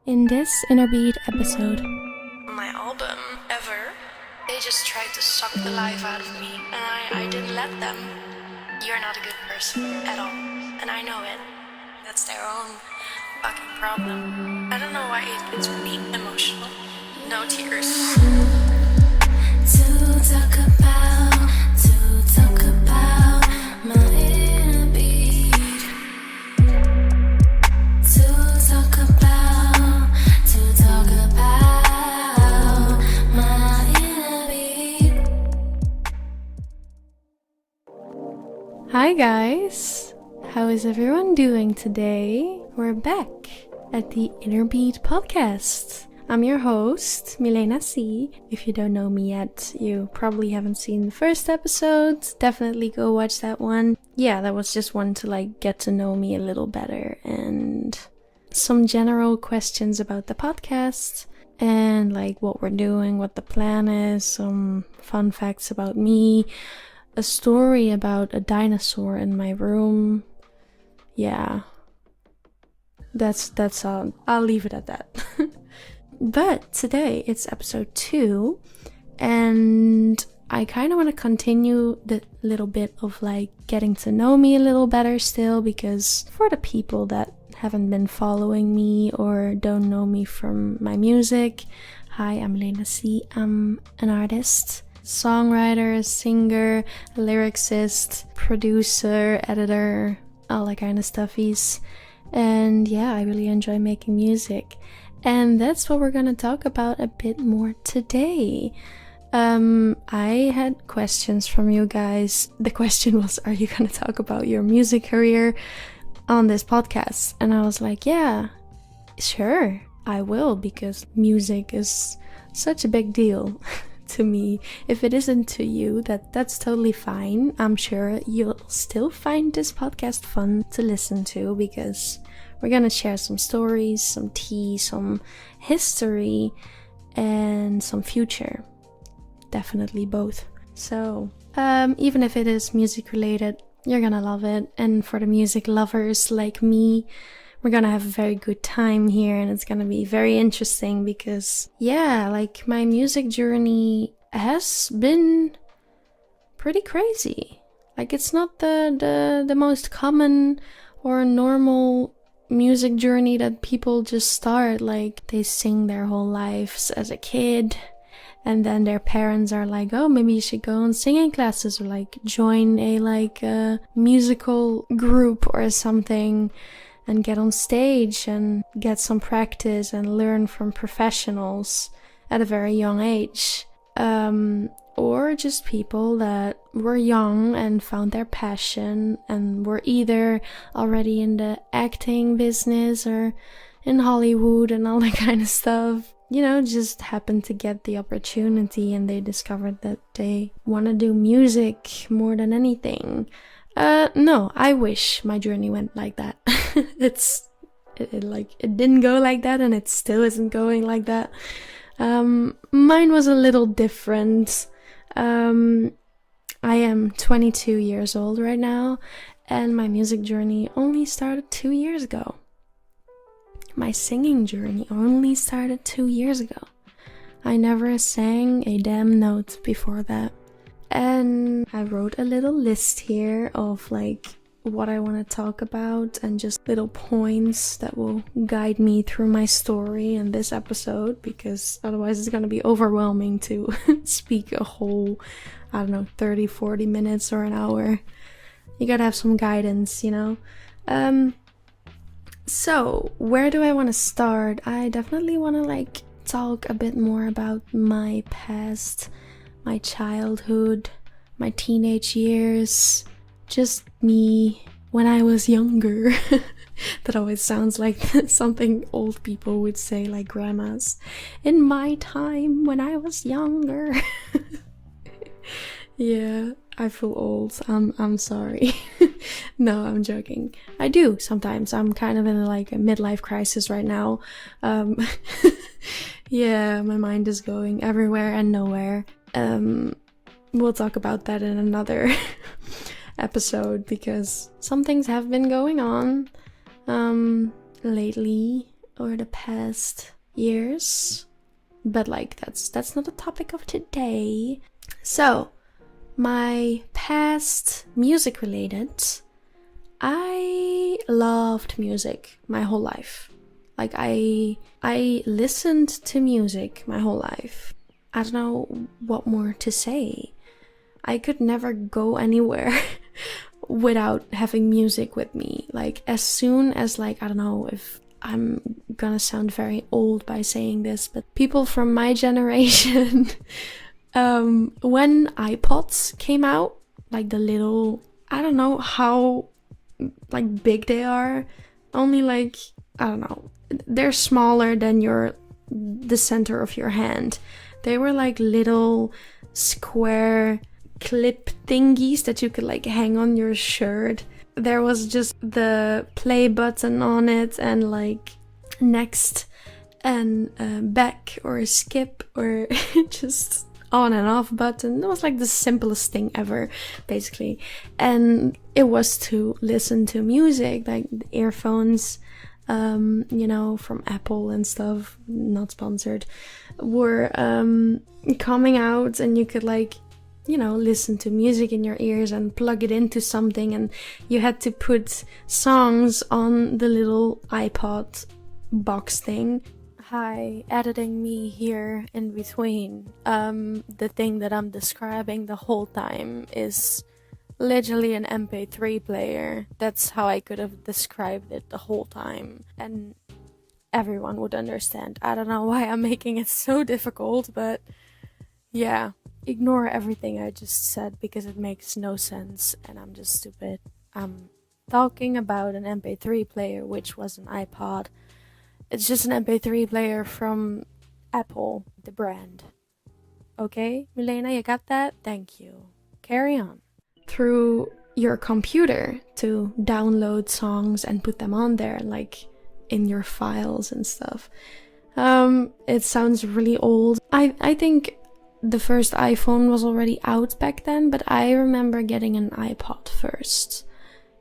In this Innerbeat episode, my album ever, they just tried to suck the life out of me, and I didn't let them. You're not a good person at all, and I know it. That's their own fucking problem. I don't know why it's really emotional. No tears. To talk about my inner beat. To talk about my inner beat. Hi guys! How is everyone doing today? We're back at the Innerbeat podcast. I'm your host, Milena C. If you don't know me yet, you probably haven't seen the first episode. Definitely go watch that one. Yeah, that was just one to get to know me a little better and some general questions about the podcast and what we're doing, what the plan is, some fun facts about me, a story about a dinosaur in my room. Yeah. That's all. I'll leave it at that. But today it's episode 2 and I kind of want to continue the little bit of getting to know me a little better still, because for the people that haven't been following me or don't know me from my music, hi, I'm Milena C. I'm an artist, songwriter, singer, lyricist, producer, editor, all that kind of stuffies. And yeah, I really enjoy making music. And that's what we're gonna talk about a bit more today. I had questions from you guys. The question was, are you gonna talk about your music career on this podcast? And I was like, yeah, sure, I will, because music is such a big deal to me. If it isn't to you, that's totally fine. I'm sure you'll still find this podcast fun to listen to, because we're gonna share some stories, some tea, some history, and some future. Definitely both. So, even if it is music related, you're gonna love it. And for the music lovers like me, we're gonna have a very good time here, and it's gonna be very interesting because, yeah, my music journey has been pretty crazy. It's not the most common or normal music journey that people just start. They sing their whole lives as a kid, and then their parents are like, oh, maybe you should go on singing classes, or join a musical group or something, and get on stage and get some practice and learn from professionals at a very young age. Or just people that were young and found their passion and were either already in the acting business or in Hollywood and all that kind of stuff. Just happened to get the opportunity, and they discovered that they want to do music more than anything. No, I wish my journey went like that. It didn't go like that, and it still isn't going like that. Mine was a little different. I am 22 years old right now, and my music journey only started 2 years ago. My singing journey only started 2 years ago. I never sang a damn note before that. And I wrote a little list here of what I want to talk about, and just little points that will guide me through my story in this episode, because otherwise it's going to be overwhelming to speak a whole, 30-40 minutes or an hour. You gotta have some guidance, So where do I want to start? I definitely want to talk a bit more about my past, my childhood, my teenage years, just me when I was younger. That always sounds like something old people would say, like grandmas. In my time when I was younger. Yeah, I feel old. I'm sorry. No, I'm joking. I do sometimes. I'm kind of in a midlife crisis right now. Yeah, my mind is going everywhere and nowhere. We'll talk about that in another episode, because some things have been going on lately, over the past years. But like that's not the topic of today. So, my past music related, I loved music my whole life. Like I listened to music my whole life. I don't know what more to say. I could never go anywhere without having music with me. Like as soon as like, I don't know if I'm gonna sound very old by saying this, but people from my generation, when iPods came out, like the little, I don't know how like big they are, only like, I don't know, they're smaller than the center of your hand. They were like little square clip thingies that you could like hang on your shirt. There was just the play button on it and like next and back or skip or just on and off button. It was like the simplest thing ever, basically. And it was to listen to music, like the earphones, you know, from Apple and stuff, not sponsored, were coming out, and you could like, you know, listen to music in your ears and plug it into something, and you had to put songs on the little iPod box thing. Hi, editing me here in between. The thing that I'm describing the whole time is literally an MP3 player. That's how I could have described it the whole time, and everyone would understand. I don't know why I'm making it so difficult, but yeah. Ignore everything I just said because it makes no sense and I'm just stupid. I'm talking about an MP3 player, which was an iPod. It's just an MP3 player from Apple, the brand. Okay, Milena, you got that? Thank you. Carry on. Through your computer to download songs and put them on there, like in your files and stuff. It sounds really old. I think the first iPhone was already out back then, but I remember getting an iPod first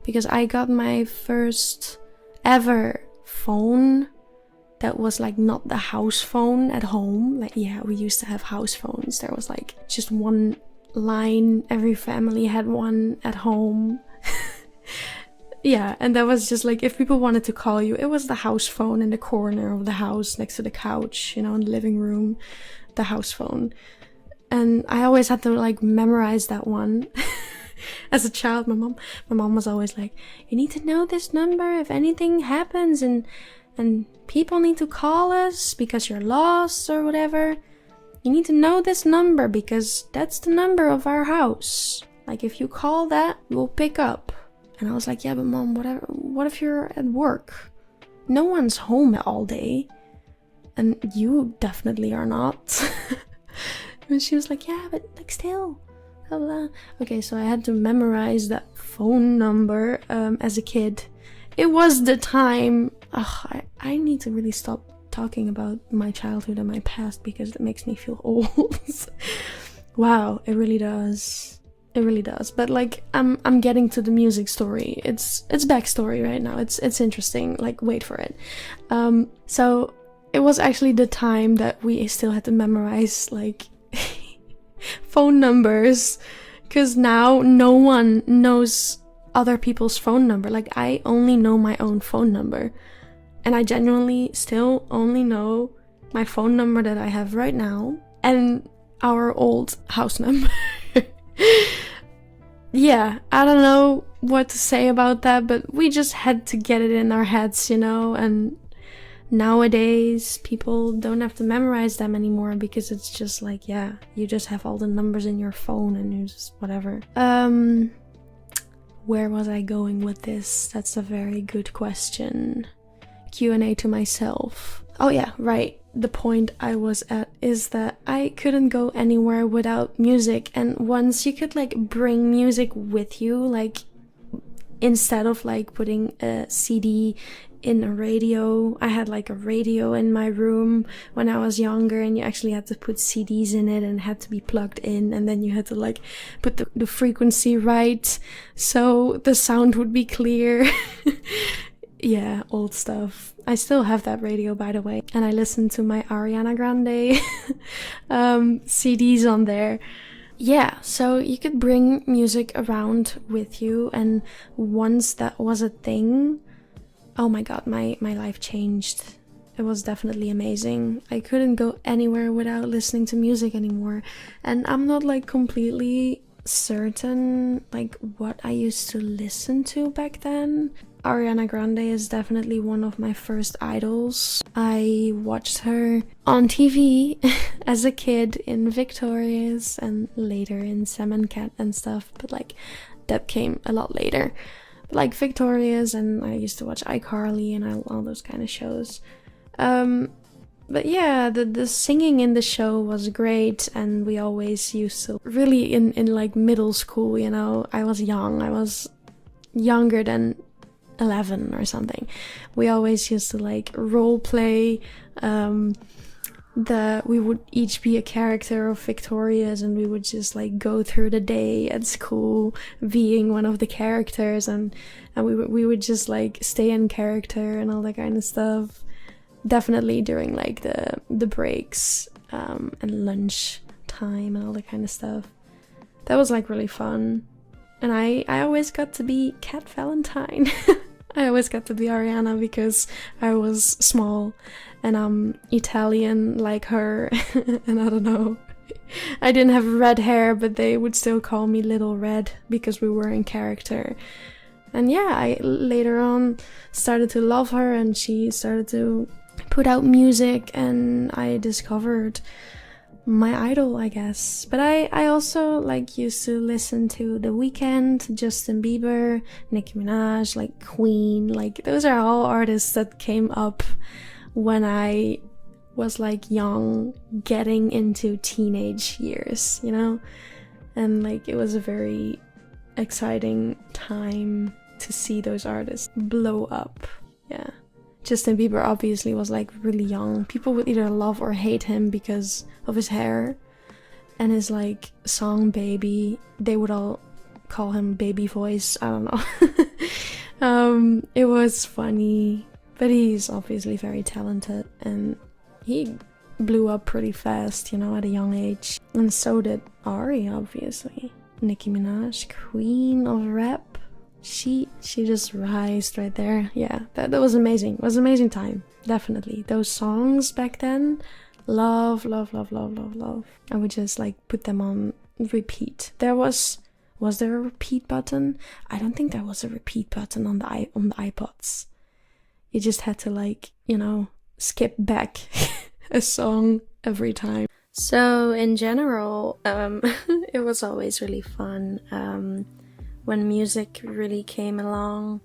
because I got my first ever phone that was like not the house phone at home. Like, yeah, we used to have house phones. There was like just one line, every family had one at home. Yeah, and that was just like, if people wanted to call you, it was the house phone in the corner of the house next to the couch, you know, in the living room, the house phone. And I always had to like memorize that one. As a child, my mom was always like, you need to know this number if anything happens and people need to call us because you're lost or whatever. You need to know this number because that's the number of our house. Like if you call that, we'll pick up. And I was like, yeah, but mom, what if you're at work? No one's home all day. And you definitely are not. And she was like, yeah, but like still, blah, blah. Okay, so I had to memorize that phone number as a kid. It was the time. I need to really stop talking about my childhood and my past because it makes me feel old. Wow, it really does. It really does. But like, I'm getting to the music story. It's backstory right now. It's interesting. Like, wait for it. So it was actually the time that we still had to memorize like phone numbers, because now no one knows other people's phone number. Like, I only know my own phone number, and I genuinely still only know my phone number that I have right now and our old house number. Yeah, I don't know what to say about that, but we just had to get it in our heads, you know. And nowadays people don't have to memorize them anymore because it's just like, yeah, you just have all the numbers in your phone and you just whatever. Where was I going with this? That's a very good question. Q&A to myself. Oh yeah, right. The point I was at is that I couldn't go anywhere without music, and once you could like bring music with you, like instead of like putting a CD in a radio. I had like a radio in my room when I was younger, and you actually had to put CDs in it and had to be plugged in, and then you had to like put the frequency right so the sound would be clear. yeah, old stuff. I still have that radio, by the way, and I listen to my Ariana Grande CDs on there. Yeah, so you could bring music around with you, and once that was a thing, oh my god, my life changed. It was definitely amazing. I couldn't go anywhere without listening to music anymore. And I'm not like completely certain like what I used to listen to back then. Ariana Grande is definitely one of my first idols. I watched her on TV as a kid in Victorious and later in Sam and Cat and stuff, but like that came a lot later. But like Victorious, and I used to watch iCarly and all those kind of shows. But yeah, the singing in the show was great, and we always used to really in like middle school, you know, I was young. I was younger than 11 or something. We always used to like role play. We would each be a character of Victorious, and we would just like go through the day at school being one of the characters, and we would just like stay in character and all that kind of stuff. Definitely during like the breaks and lunch time and all that kind of stuff. That was like really fun. And I always got to be Cat Valentine. I always got to be Ariana because I was small and I'm Italian like her. And I don't know. I didn't have red hair, but they would still call me Little Red because we were in character. And yeah, I later on started to love her, and she started to put out music, and I discovered my idol, I guess. But I also like used to listen to The Weeknd, Justin Bieber, Nicki Minaj, like Queen. Like those are all artists that came up when I was like young, getting into teenage years, you know? And like it was a very exciting time to see those artists blow up. Yeah. Justin Bieber obviously was like really young. People would either love or hate him because of his hair and his like song Baby. They would all call him Baby Voice. I don't know. It was funny, but he's obviously very talented, and he blew up pretty fast, you know, at a young age. And so did Ari, obviously. Nicki Minaj, queen of rap. She just rised right there. Yeah, that was amazing. It was an amazing time. Definitely. Those songs back then, love. I would just like put them on repeat. Was there a repeat button? I don't think there was a repeat button on the iPods. You just had to like, you know, skip back a song every time. So in general, it was always really fun. When music really came along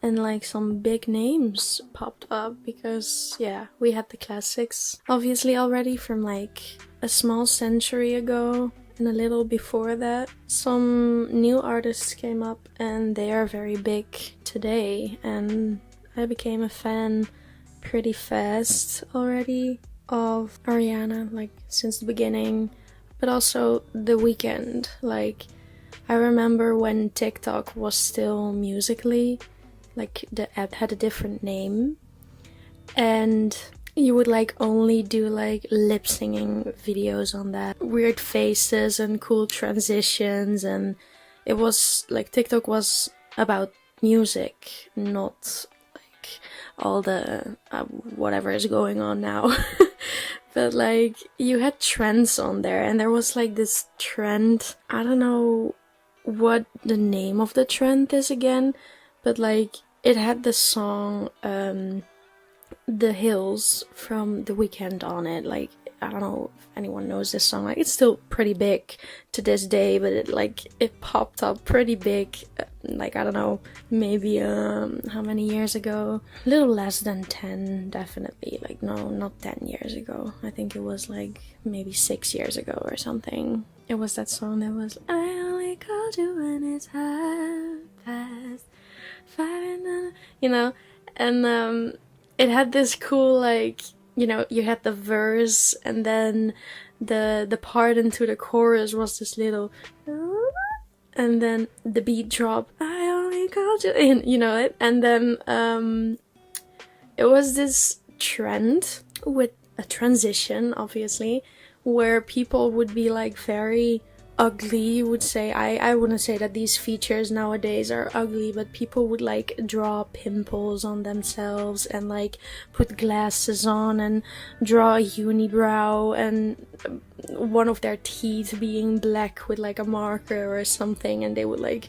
and like some big names popped up, because yeah, we had the classics obviously already from like a small century ago and a little before that. Some new artists came up and they are very big today, and I became a fan pretty fast already of Ariana, like since the beginning, but also The Weeknd. Like I remember when TikTok was still Musical.ly, like the app had a different name, and you would like only do like lip singing videos on that, weird faces and cool transitions, and it was like TikTok was about music, not like all the whatever is going on now. But like you had trends on there, and there was like this trend, I don't know what the name of the trend is again, but like it had the song The Hills from The Weeknd on it. Like I don't know if anyone knows this song. Like it's still pretty big to this day, but it popped up pretty big, like I don't know, maybe how many years ago? A little less than 10, definitely. Like no, not 10 years ago. I think it was like maybe 6 years ago or something. It was that song that was, I only called you when it's half past 5, you know? And it had this cool, like, you know, you had the verse, and then the part into the chorus was this little, and then the beat drop, I only my god, you know it. And then it was this trend with a transition, obviously, where people would be like very ugly, you would say. I wouldn't say that these features nowadays are ugly, but people would like draw pimples on themselves and like put glasses on and draw a unibrow and one of their teeth being black with like a marker or something, and they would like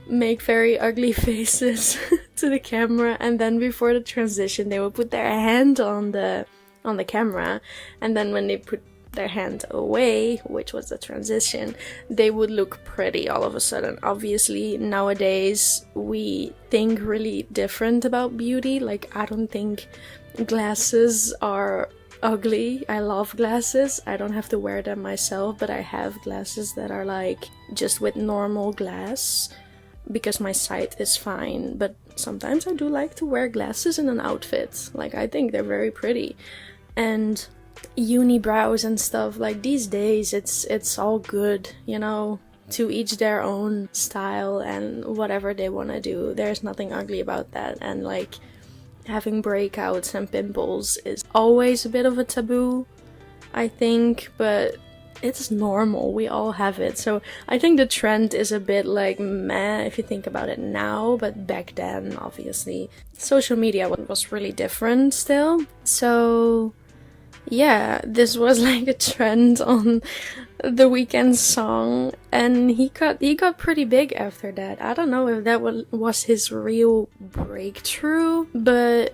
make very ugly faces to the camera, and then before the transition they would put their hand on the camera, and then when they put their hand away, which was the transition, they would look pretty all of a sudden. Obviously nowadays we think really different about beauty. Like, I don't think glasses are ugly. I love glasses. I don't have to wear them myself, but I have glasses that are like just with normal glass because my sight is fine. But sometimes I do like to wear glasses in an outfit. Like, I think they're very pretty. And unibrows and stuff, like, these days it's all good, you know, to each their own style and whatever they want to do. There's nothing ugly about that. And like, having breakouts and pimples is always a bit of a taboo, I think, but it's normal. We all have it. So I think the trend is a bit like meh if you think about it now, but back then obviously social media was really different still. So yeah, this was like a trend on The Weeknd's song, and he got pretty big after that. I don't know if that was his real breakthrough, but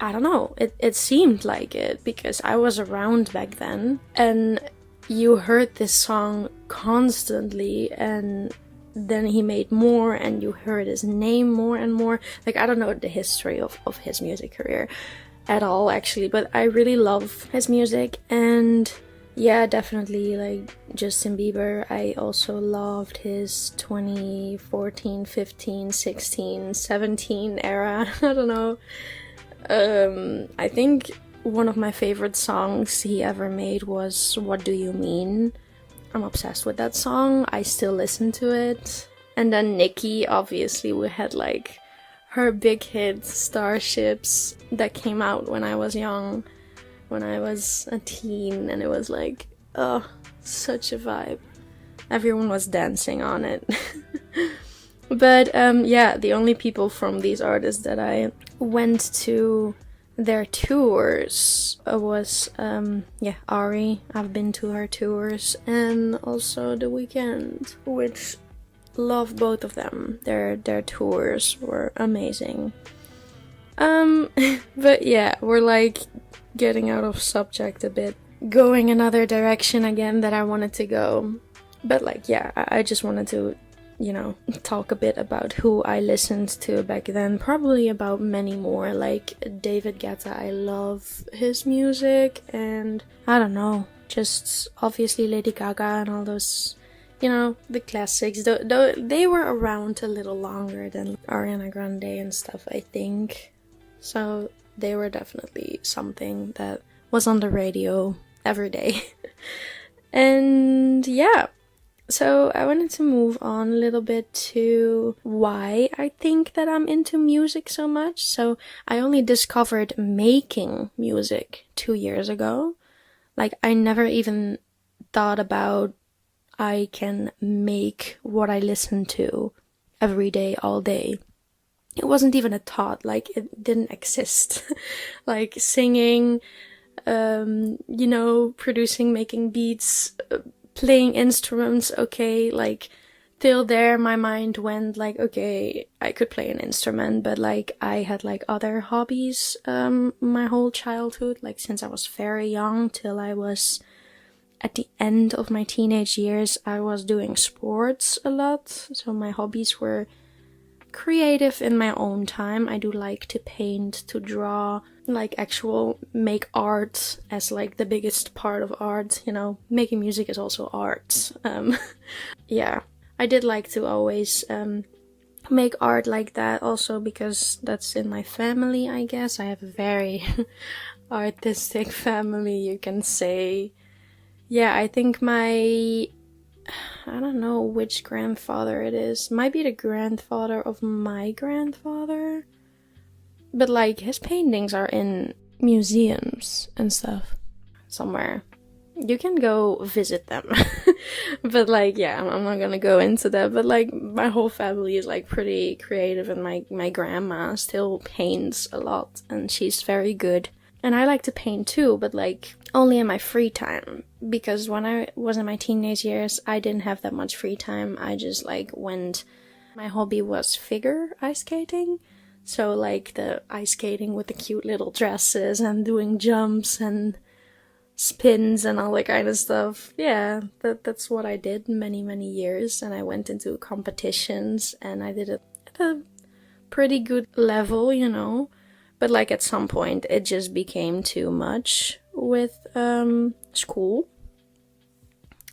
I don't know. It seemed like it, because I was around back then, and you heard this song constantly, and then he made more, and you heard his name more and more. Like, I don't know the history of his music career at all, actually, but I really love his music. And yeah, definitely like Justin Bieber. I also loved his 2014, 15, 16, 17 era. I don't know. I think one of my favorite songs he ever made was What Do You Mean? I'm obsessed with that song. I still listen to it. And then Nicki, obviously, we had like her big hit Starships that came out when I was young, when I was a teen, and it was like, oh, such a vibe. Everyone was dancing on it. But yeah, the only people from these artists that I went to their tours was Ari. I've been to her tours, and also The Weeknd, which love both of them. Their tours were amazing. But yeah, we're like getting out of subject a bit, going another direction again that I wanted to go. But like, yeah, I just wanted to, you know, talk a bit about who I listened to back then. Probably about many more, like David Guetta. I love his music, and I don't know, just obviously Lady Gaga and all those, you know, the classics. Though they were around a little longer than Ariana Grande and stuff, I think. So they were definitely something that was on the radio every day. And yeah, so I wanted to move on a little bit to why I think that I'm into music so much. So I only discovered making music 2 years ago. Like, I never even thought about I can make what I listen to every day, all day. It wasn't even a thought, like, it didn't exist. Like, singing, you know, producing, making beats, playing instruments, okay, like, till there my mind went like, okay, I could play an instrument, but like, I had like other hobbies, my whole childhood, like since I was very young till I was at the end of my teenage years, I was doing sports a lot, so my hobbies were creative in my own time. I do like to paint, to draw, like actual make art as like the biggest part of art, you know. Making music is also art. Yeah, I did like to always make art like that, also because that's in my family, I guess. I have a very artistic family, you can say. Yeah, I think my I don't know which grandfather it is. Might be the grandfather of my grandfather. But like his paintings are in museums and stuff somewhere. You can go visit them. But like, yeah, I'm not gonna go into that. But like, my whole family is like pretty creative, and my grandma still paints a lot, and she's very good. And I like to paint too, but like only in my free time. Because when I was in my teenage years, I didn't have that much free time. I just like went. My hobby was figure ice skating. So like the ice skating with the cute little dresses and doing jumps and spins and all that kind of stuff. Yeah, that's what I did many years, and I went into competitions and I did it at a pretty good level, you know. But like at some point it just became too much with school.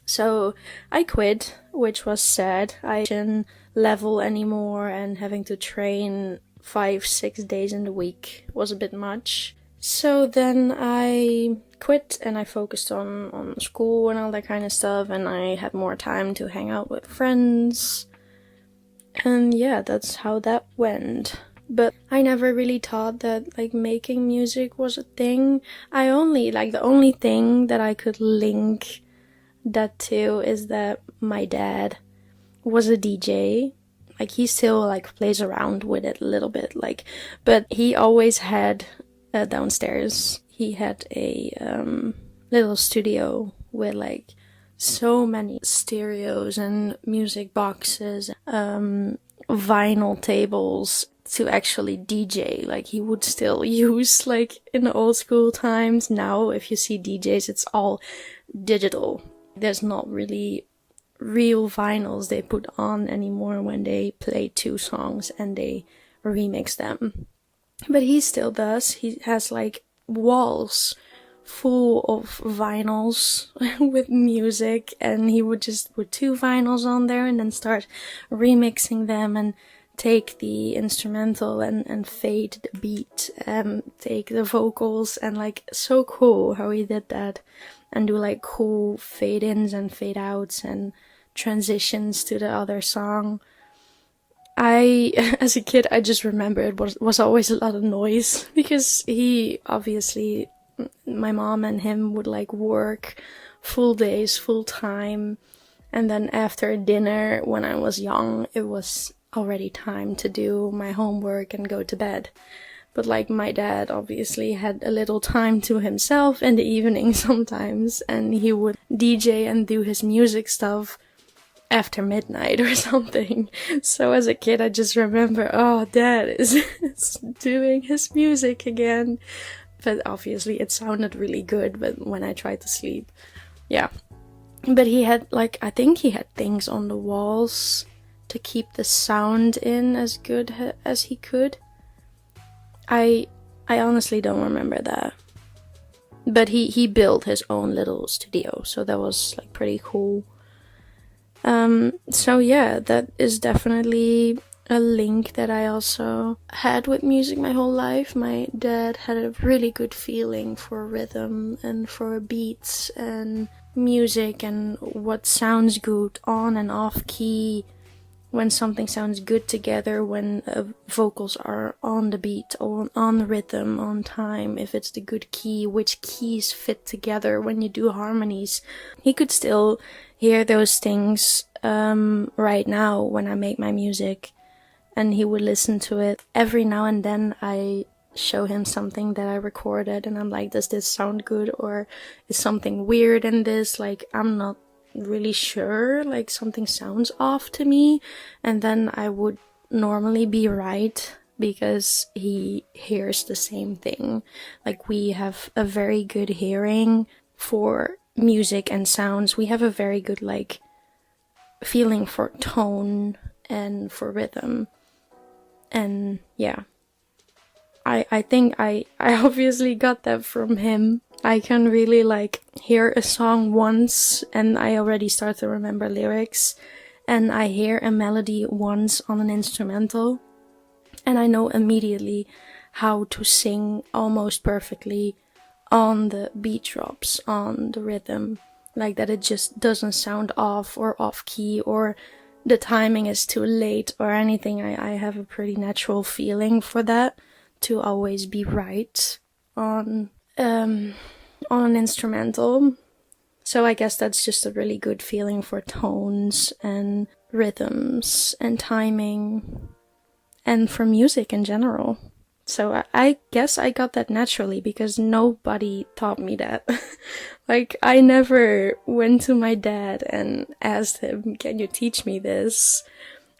So I quit, which was sad. I didn't level anymore, and having to train 5-6 days in the week was a bit much. So then I quit and I focused on school and all that kind of stuff, and I had more time to hang out with friends. And yeah, that's how that went. But I never really thought that like making music was a thing. The only thing that I could link that to is that my dad was a DJ. Like he still like plays around with it a little bit, like, but he always had downstairs. He had a little studio with like so many stereos and music boxes, vinyl tables to actually DJ. Like he would still use like in the old school times. Now if you see DJs, it's all digital. There's not really real vinyls they put on anymore when they play 2 songs and they remix them. But he still does. He has like walls full of vinyls with music, and he would just put 2 vinyls on there and then start remixing them and take the instrumental and fade the beat and take the vocals, and like so cool how he did that, and do like cool fade ins and fade outs and transitions to the other song. As a kid, I just remember it was always a lot of noise, because he obviously, my mom and him would like work full days, full time, and then after dinner, when I was young, it was already time to do my homework and go to bed. But like my dad obviously had a little time to himself in the evening sometimes, and he would DJ and do his music stuff after midnight or something. So as a kid, I just remember, oh, Dad is doing his music again. But obviously it sounded really good, but when I tried to sleep, yeah. But he had like, I think he had things on the walls to keep the sound in as good as he could. I honestly don't remember that. But he built his own little studio, so that was like pretty cool. So yeah, that is definitely a link that I also had with music my whole life. My dad had a really good feeling for rhythm and for beats and music and what sounds good on and off key, when something sounds good together, when vocals are on the beat or on the rhythm, on time, if it's the good key, which keys fit together when you do harmonies. He could still hear those things right now when I make my music, and he would listen to it. Every now and then I show him something that I recorded, and I'm like, does this sound good, or is something weird in this? Like, I'm not really sure, like something sounds off to me, and then I would normally be right, because he hears the same thing. Like, we have a very good hearing for music and sounds. We have a very good like feeling for tone and for rhythm. And yeah, I think I obviously got that from him. I can really like hear a song once and I already start to remember lyrics, and I hear a melody once on an instrumental and I know immediately how to sing almost perfectly on the beat drops, on the rhythm. Like that it just doesn't sound off or off key or the timing is too late or anything. I have a pretty natural feeling for that, to always be right on an instrumental. So I guess that's just a really good feeling for tones and rhythms and timing and for music in general. So I guess I got that naturally because nobody taught me that. Like, I never went to my dad and asked him, can you teach me this?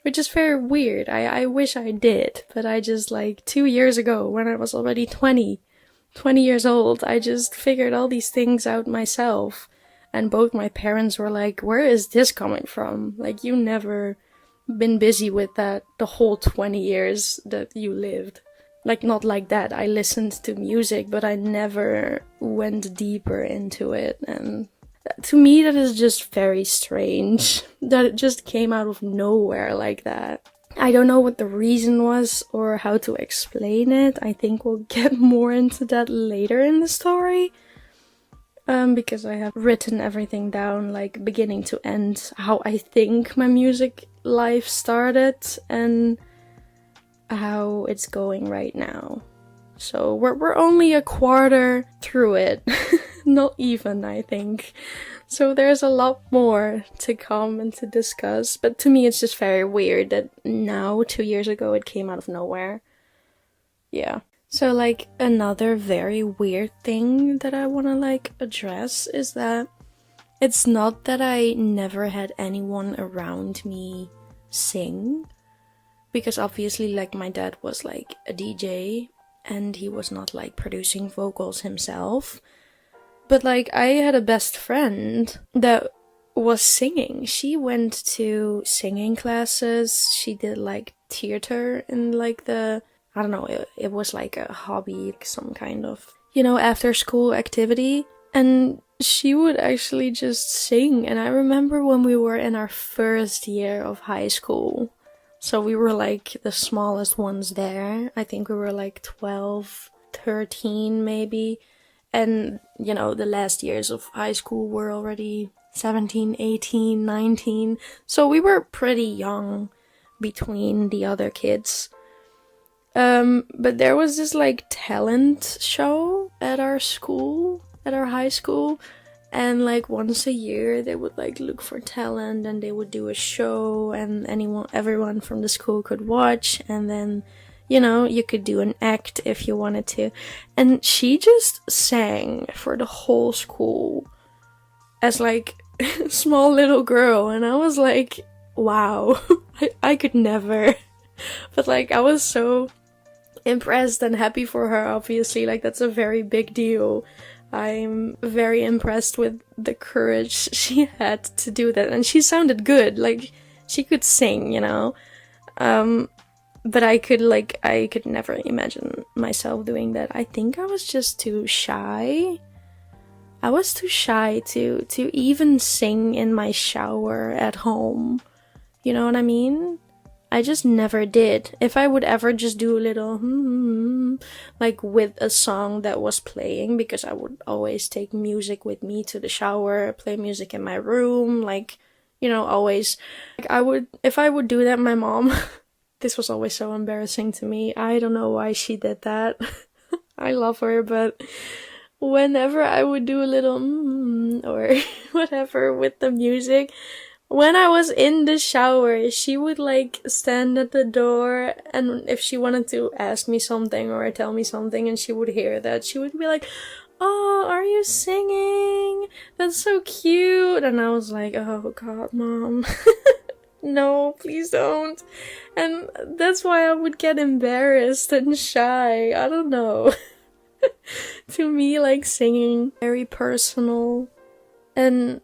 Which is very weird. I wish I did, but I just, like, 2 years ago, when I was already 20 years old, I just figured all these things out myself. And both my parents were like, where is this coming from? Like, you never been busy with that the whole 20 years that you lived. Like, not like that. I listened to music, but I never went deeper into it. And to me, that is just very strange. That it just came out of nowhere like that. I don't know what the reason was or how to explain it. I think we'll get more into that later in the story. Because I have written everything down, like, beginning to end, how I think my music life started and how it's going right now. So we're only a quarter through it. Not even, I think. So there's a lot more to come and to discuss. But to me, it's just very weird that now, 2 years ago, it came out of nowhere. Yeah. So, like, another very weird thing that I want to, like, address is that it's not that I never had anyone around me sing. Because obviously, like, my dad was, like, a DJ, and he was not, like, producing vocals himself. But, like, I had a best friend that was singing. She went to singing classes. She did, like, theater in, like, I don't know, it was, like, a hobby, like, some kind of, after school activity. And she would actually just sing. And I remember when we were in our first year of high school. So we were, like, the smallest ones there. I think we were, like, 12, 13 maybe. And, the last years of high school were already 17, 18, 19. So we were pretty young between the other kids. But there was this, like, talent show at our school, at our high school. And, like, once a year, they would, like, look for talent and they would do a show and everyone from the school could watch. And then, you could do an act if you wanted to. And she just sang for the whole school as, like, a small little girl. And I was like, wow, I could never. But, like, I was so impressed and happy for her, obviously. Like, that's a very big deal. I'm very impressed with the courage she had to do that. And she sounded good. Like, she could sing, But I could never imagine myself doing that. I think I was just too shy. I was too shy to even sing in my shower at home. You know what I mean? I just never did. If I would ever just do a little like with a song that was playing, because I would always take music with me to the shower, play music in my room, like, always. Like, if I would do that, my mom, this was always so embarrassing to me. I don't know why she did that. I love her, but whenever I would do a little or whatever with the music, when I was in the shower, she would, like, stand at the door, and if she wanted to ask me something or tell me something and she would hear that, she would be like, oh, are you singing? That's so cute. And I was like, oh god, Mom. No, please don't. And that's why I would get embarrassed and shy. I don't know. To me, like, singing, very personal. And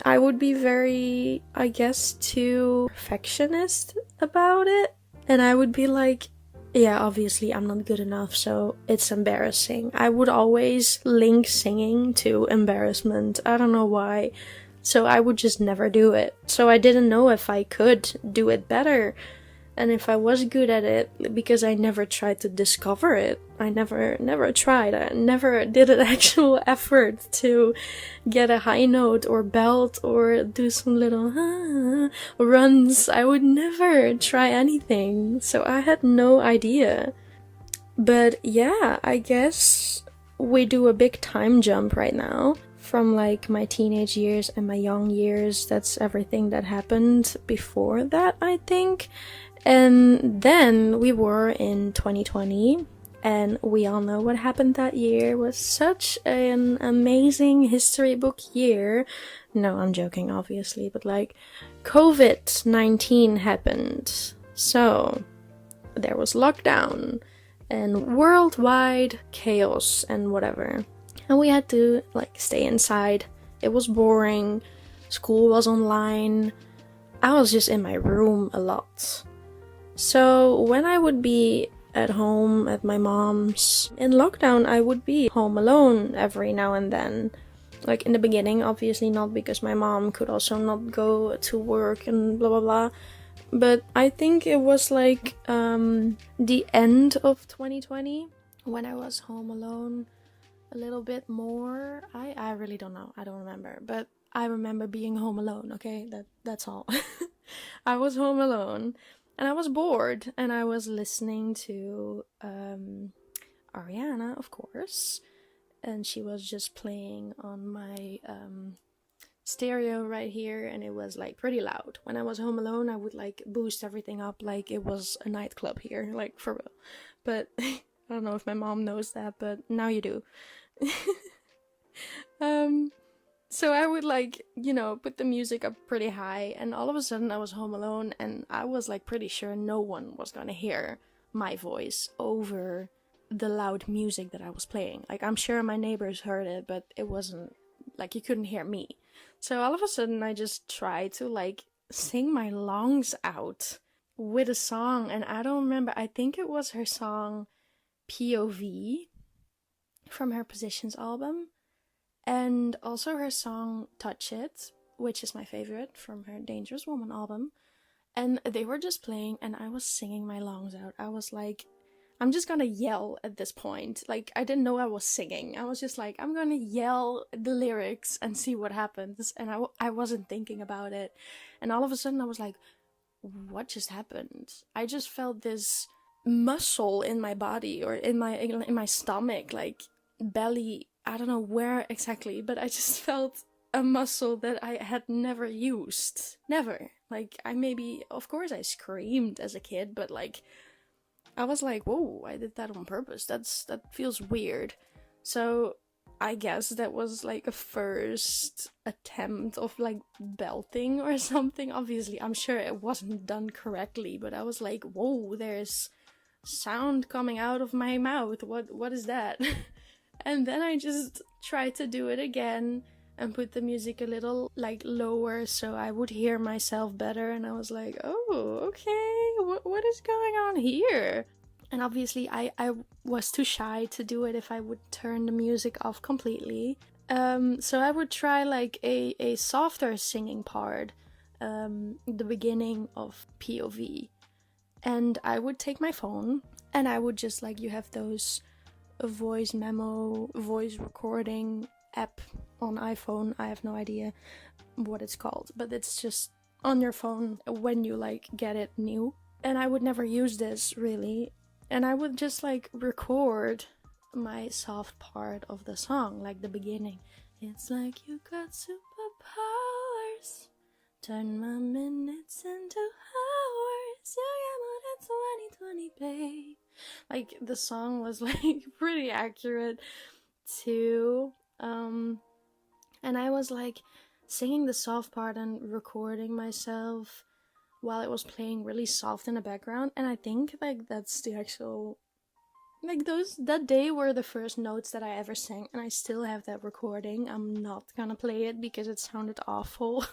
I would be very, I guess, too perfectionist about it. And I would be like, yeah, obviously I'm not good enough, so it's embarrassing. I would always link singing to embarrassment. I don't know why. So I would just never do it. So I didn't know if I could do it better. And if I was good at it, because I never tried to discover it, I never tried, I never did an actual effort to get a high note or belt or do some little runs. I would never try anything, so I had no idea. But yeah, I guess we do a big time jump right now. From like my teenage years and my young years, that's everything that happened before that, I think. And then we were in 2020, and we all know what happened that year. It was such an amazing history book year. No, I'm joking, obviously, but like COVID-19 happened. So there was lockdown and worldwide chaos and whatever. And we had to like stay inside. It was boring. School was online. I was just in my room a lot. So when I would be at home at my mom's in lockdown, I would be home alone every now and then. Like in the beginning, obviously not, because my mom could also not go to work and blah blah blah. But I think it was like the end of 2020 when I was home alone a little bit more. I really don't know. I don't remember. But I remember being home alone, okay? That's all. I was home alone. And I was bored, and I was listening to Ariana, of course, and she was just playing on my stereo right here, and it was like pretty loud. When I was home alone, I would like boost everything up like it was a nightclub here, like for real. But I don't know if my mom knows that, but now you do. So I would like, put the music up pretty high, and all of a sudden I was home alone, and I was like pretty sure no one was gonna hear my voice over the loud music that I was playing. Like, I'm sure my neighbors heard it, but it wasn't, like, you couldn't hear me. So all of a sudden I just tried to like sing my lungs out with a song, and I don't remember, I think it was her song POV from her Positions album. And also her song Touch It, which is my favorite from her Dangerous Woman album. And they were just playing, and I was singing my lungs out. I was like, I'm just gonna yell at this point. Like, I didn't know I was singing. I was just like, I'm gonna yell the lyrics and see what happens. And I wasn't thinking about it. And all of a sudden I was like, what just happened? I just felt this muscle in my body, or in my stomach, like belly, I don't know where exactly, but I just felt a muscle that I had never used. Never. Like, of course I screamed as a kid, but like, I was like, whoa, I did that on purpose. That feels weird. So I guess that was like a first attempt of like belting or something. Obviously, I'm sure it wasn't done correctly, but I was like, whoa, there's sound coming out of my mouth. What is that? And then I just tried to do it again and put the music a little like lower so I would hear myself better. And I was like, oh, okay, what is going on here? And obviously I was too shy to do it if I would turn the music off completely. So I would try like a softer singing part, the beginning of POV. And I would take my phone and I would just like, you have those voice recording app on iPhone. I have no idea what it's called, but it's just on your phone when you like get it new. And I would never use this really, and I would just like record my soft part of the song, like the beginning. It's like you got superpowers, turn my minutes into hours, you got more than 2020, babe. Like, the song was like pretty accurate too. And I was like singing the soft part and recording myself while it was playing really soft in the background. And I think like that's the actual, like, that day were the first notes that I ever sang, and I still have that recording. I'm not gonna play it because it sounded awful.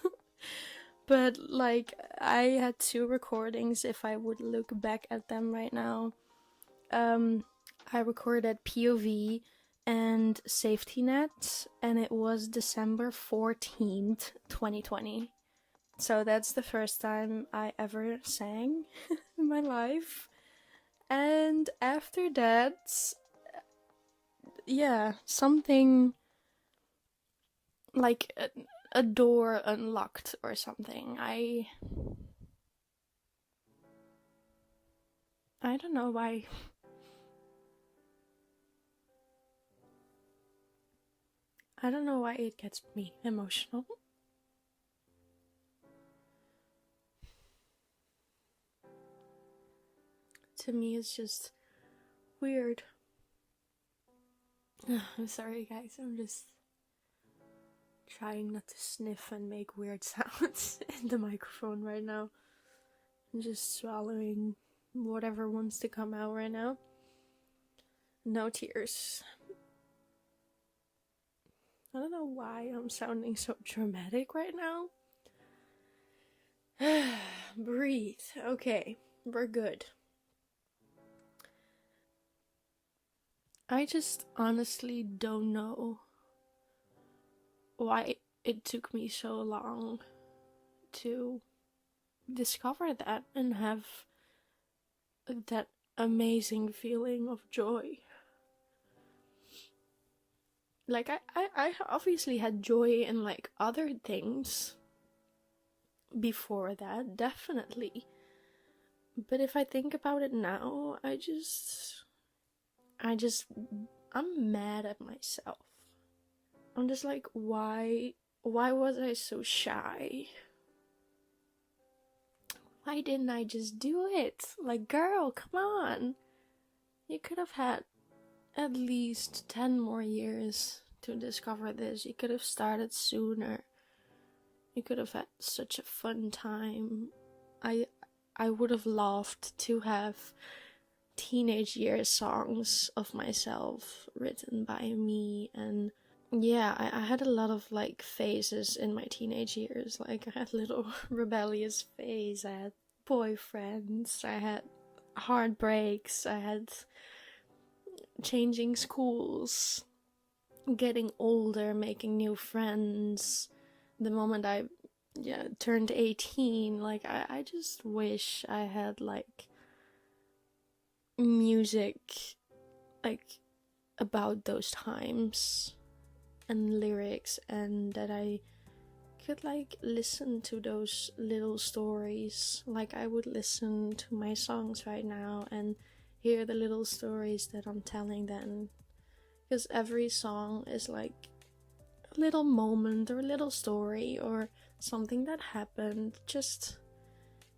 But like, I had 2 recordings if I would look back at them right now. I recorded POV and Safety Net, and it was December 14th, 2020. So that's the first time I ever sang in my life. And after that, yeah, something like a door unlocked or something. I don't know why. I don't know why it gets me emotional. To me, it's just weird. I'm sorry, guys. I'm just trying not to sniff and make weird sounds in the microphone right now. I'm just swallowing whatever wants to come out right now. No tears. I don't know why I'm sounding so dramatic right now. Breathe. Okay, we're good. I just honestly don't know why it took me so long to discover that and have that amazing feeling of joy. Like, I obviously had joy in, like, other things before that, definitely. But if I think about it now, I'm mad at myself. I'm just like, why was I so shy? Why didn't I just do it? Like, girl, come on. You could have had at least 10 more years to discover this. You could have started sooner. You could have had such a fun time. I would have loved to have teenage year songs of myself written by me, and yeah, I had a lot of like phases in my teenage years. Like, I had little rebellious phase, I had boyfriends, I had heartbreaks, I had changing schools, getting older, making new friends. The moment I turned 18, like I just wish I had like music like about those times and lyrics, and that I could like listen to those little stories. Like, I would listen to my songs right now and hear the little stories that I'm telling them, because every song is like a little moment or a little story or something that happened just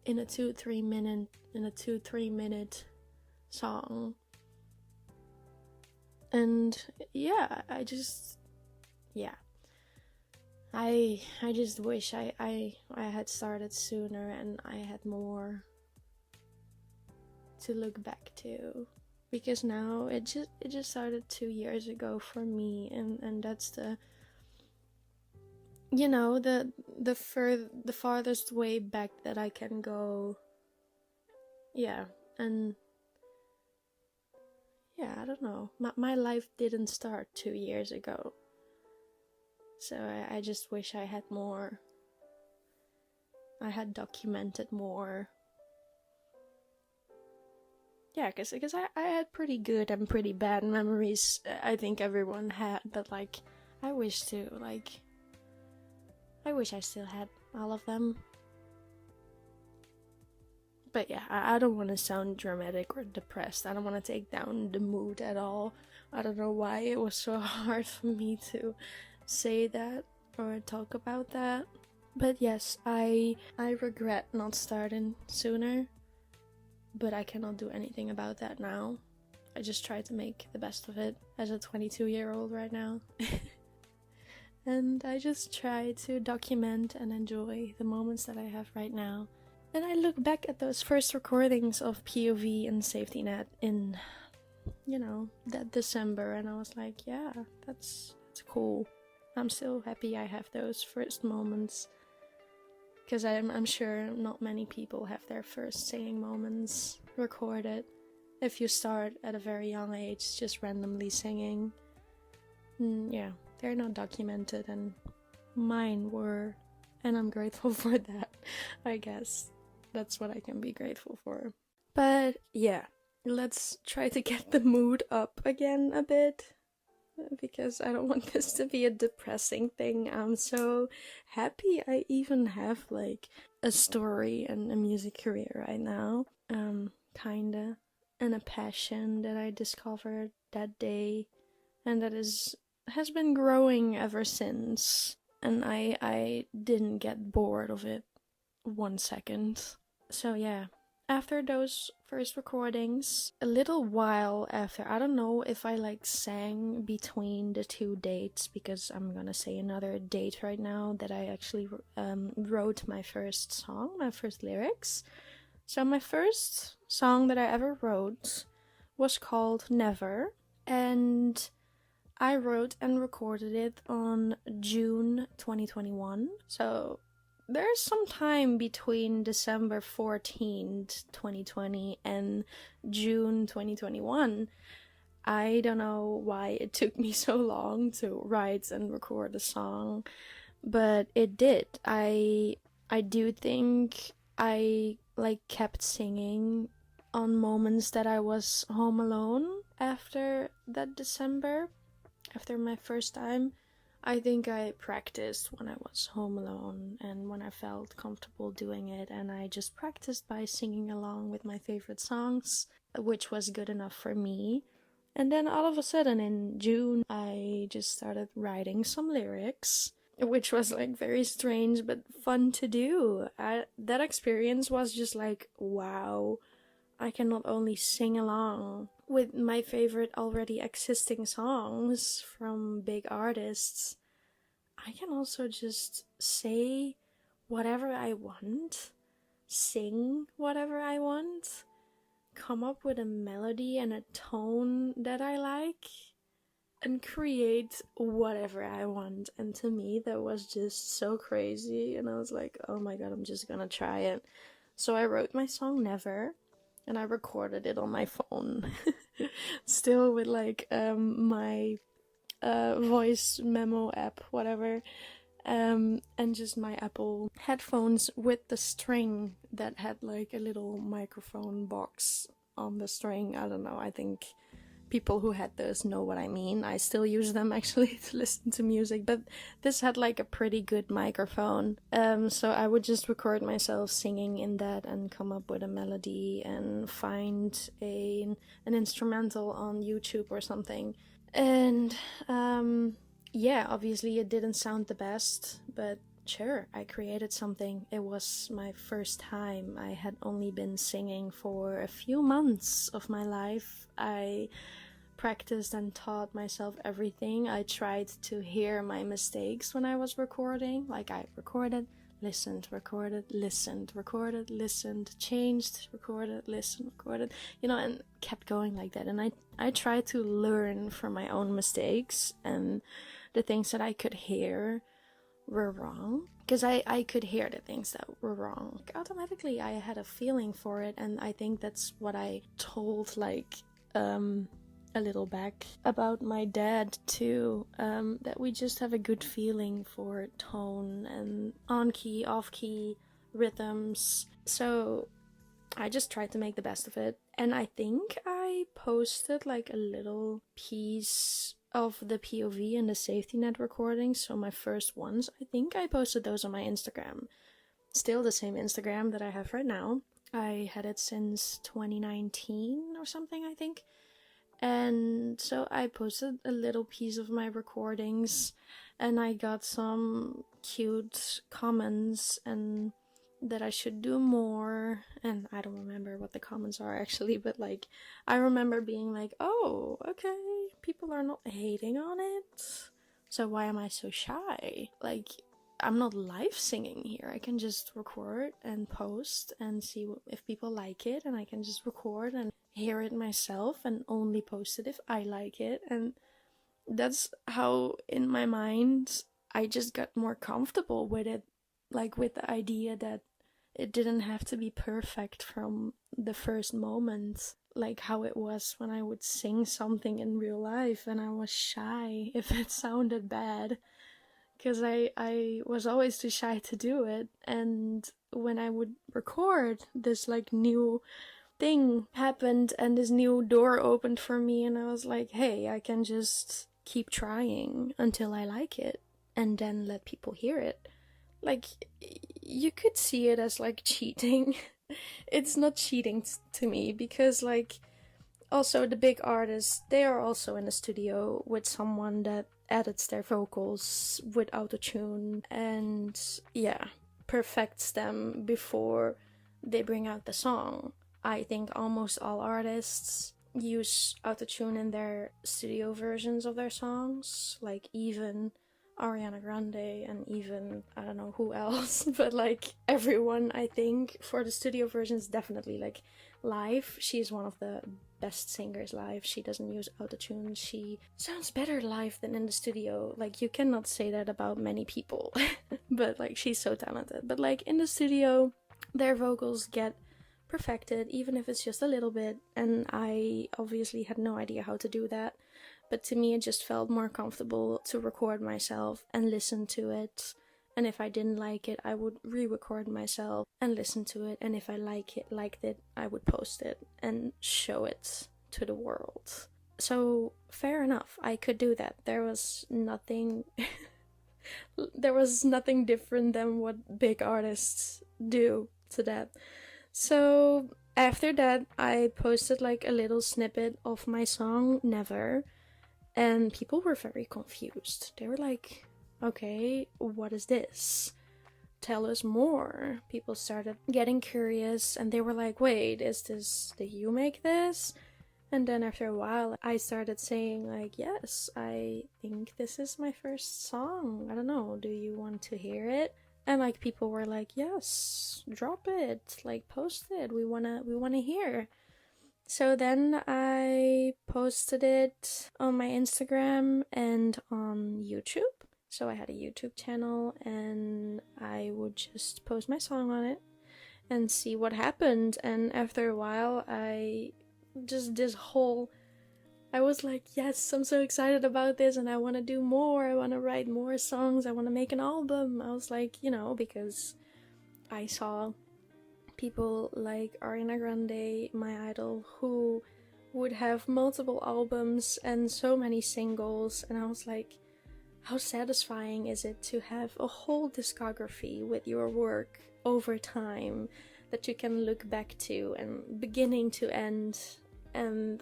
in a 2-3 minute song. And yeah, I just wish I had started sooner and I had more to look back to, because now it just started 2 years ago for me, and that's the, you know, the farthest way back that I can go. Yeah, and yeah, I don't know. My life didn't start 2 years ago. So I just wish I had more. I had documented more. Yeah, because I had pretty good and pretty bad memories. I think everyone had, but like, I wish I still had all of them. But yeah, I don't want to sound dramatic or depressed. I don't want to take down the mood at all. I don't know why it was so hard for me to say that or talk about that. But yes, I regret not starting sooner. But I cannot do anything about that now. I just try to make the best of it as a 22-year-old right now. And I just try to document and enjoy the moments that I have right now. And I look back at those first recordings of POV and Safety Net in, you know, that December, and I was like, yeah, that's cool. I'm still happy I have those first moments, because I'm sure not many people have their first singing moments recorded. If you start at a very young age just randomly singing, yeah, they're not documented, and mine were, and I'm grateful for that. I guess that's what I can be grateful for. But yeah, let's try to get the mood up again a bit, because I don't want this to be a depressing thing. I'm so happy I even have like a story and a music career right now. Kinda. And a passion that I discovered that day, and that has been growing ever since. And I didn't get bored of it 1 second. So yeah, after those first recordings, a little while after, I don't know if I like sang between the two dates, because I'm gonna say another date right now that I actually wrote my first song, my first lyrics. So my first song that I ever wrote was called Never, and I wrote and recorded it on June 2021. So there's some time between December 14th, 2020 and June 2021. I don't know why it took me so long to write and record a song, but it did. I do think I like kept singing on moments that I was home alone after that December, after my first time. I think I practiced when I was home alone and when I felt comfortable doing it, and I just practiced by singing along with my favorite songs, which was good enough for me. And then all of a sudden in June, I just started writing some lyrics, which was like very strange but fun to do. That experience was just like, wow, I can not only sing along with my favorite already existing songs from big artists, I can also just say whatever I want, sing whatever I want, come up with a melody and a tone that I like, and create whatever I want. And to me, that was just so crazy. And I was like, oh my god, I'm just gonna try it. So I wrote my song Never, and I recorded it on my phone. Still with like my voice memo app, whatever. And just my Apple headphones with the string that had like a little microphone box on the string. I don't know, I think people who had those know what I mean. I still use them actually to listen to music, but this had like a pretty good microphone. So I would just record myself singing in that and come up with a melody and find an instrumental on YouTube or something. And yeah, obviously it didn't sound the best, but sure, I created something. It was my first time. I had only been singing for a few months of my life. I practiced and taught myself everything. I tried to hear my mistakes when I was recording. Like, I recorded, listened, recorded, listened, recorded, listened, changed, recorded, listened, recorded, and kept going like that. And I tried to learn from my own mistakes, and the things that I could hear were wrong, because I could hear the things that were wrong. Like, automatically I had a feeling for it, and I think that's what I told like a little back about my dad too, that we just have a good feeling for tone and on key, off key rhythms. So I just tried to make the best of it, and I think I posted like a little piece of the POV and the safety net recordings, so my first ones. I think I posted those on my Instagram. Still the same Instagram that I have right now. I had it since 2019 or something, I think. And so I posted a little piece of my recordings, and I got some cute comments and that I should do more. And I don't remember what the comments are actually, but like, I remember being like, oh, okay, people are not hating on it, so why am I so shy? Like, I'm not live singing here. I can just record and post and see if people like it, and I can just record and hear it myself and only post it if I like it. And that's how, in my mind, I just got more comfortable with it, like with the idea that it didn't have to be perfect from the first moment, like how it was when I would sing something in real life and I was shy if it sounded bad, because I was always too shy to do it. And when I would record, this like new thing happened and this new door opened for me, and I was like, hey, I can just keep trying until I like it and then let people hear it. Like, you could see it as like cheating. It's not cheating to me, because like, also the big artists, they are also in the studio with someone that edits their vocals with autotune and yeah, perfects them before they bring out the song. I think almost all artists use autotune in their studio versions of their songs, like even Ariana Grande and even, I don't know who else, but like everyone, I think, for the studio versions, definitely. Like live, she's one of the best singers live. She doesn't use autotune. She sounds better live than in the studio. Like, you cannot say that about many people, but like, she's so talented. But like in the studio, their vocals get perfected, even if it's just a little bit, and I obviously had no idea how to do that. But to me, it just felt more comfortable to record myself and listen to it. And if I didn't like it, I would re-record myself and listen to it. And if I liked it, I would post it and show it to the world. So fair enough, I could do that. There was nothing different than what big artists do to that. So after that, I posted like a little snippet of my song Never. And people were very confused. They were like, okay, what is this? Tell us more. People started getting curious and they were like, wait, did you make this? And then after a while, I started saying like, yes, I think this is my first song. I don't know, do you want to hear it? And like people were like, yes, drop it, like post it. We wanna hear. So then I posted it on my Instagram and on YouTube. So I had a YouTube channel and I would just post my song on it and see what happened. And after a while, I was like, yes, I'm so excited about this and I want to do more. I want to write more songs. I want to make an album. I was like, because I saw people like Ariana Grande, my idol, who would have multiple albums and so many singles, and I was like, how satisfying is it to have a whole discography with your work over time that you can look back to and beginning to end. And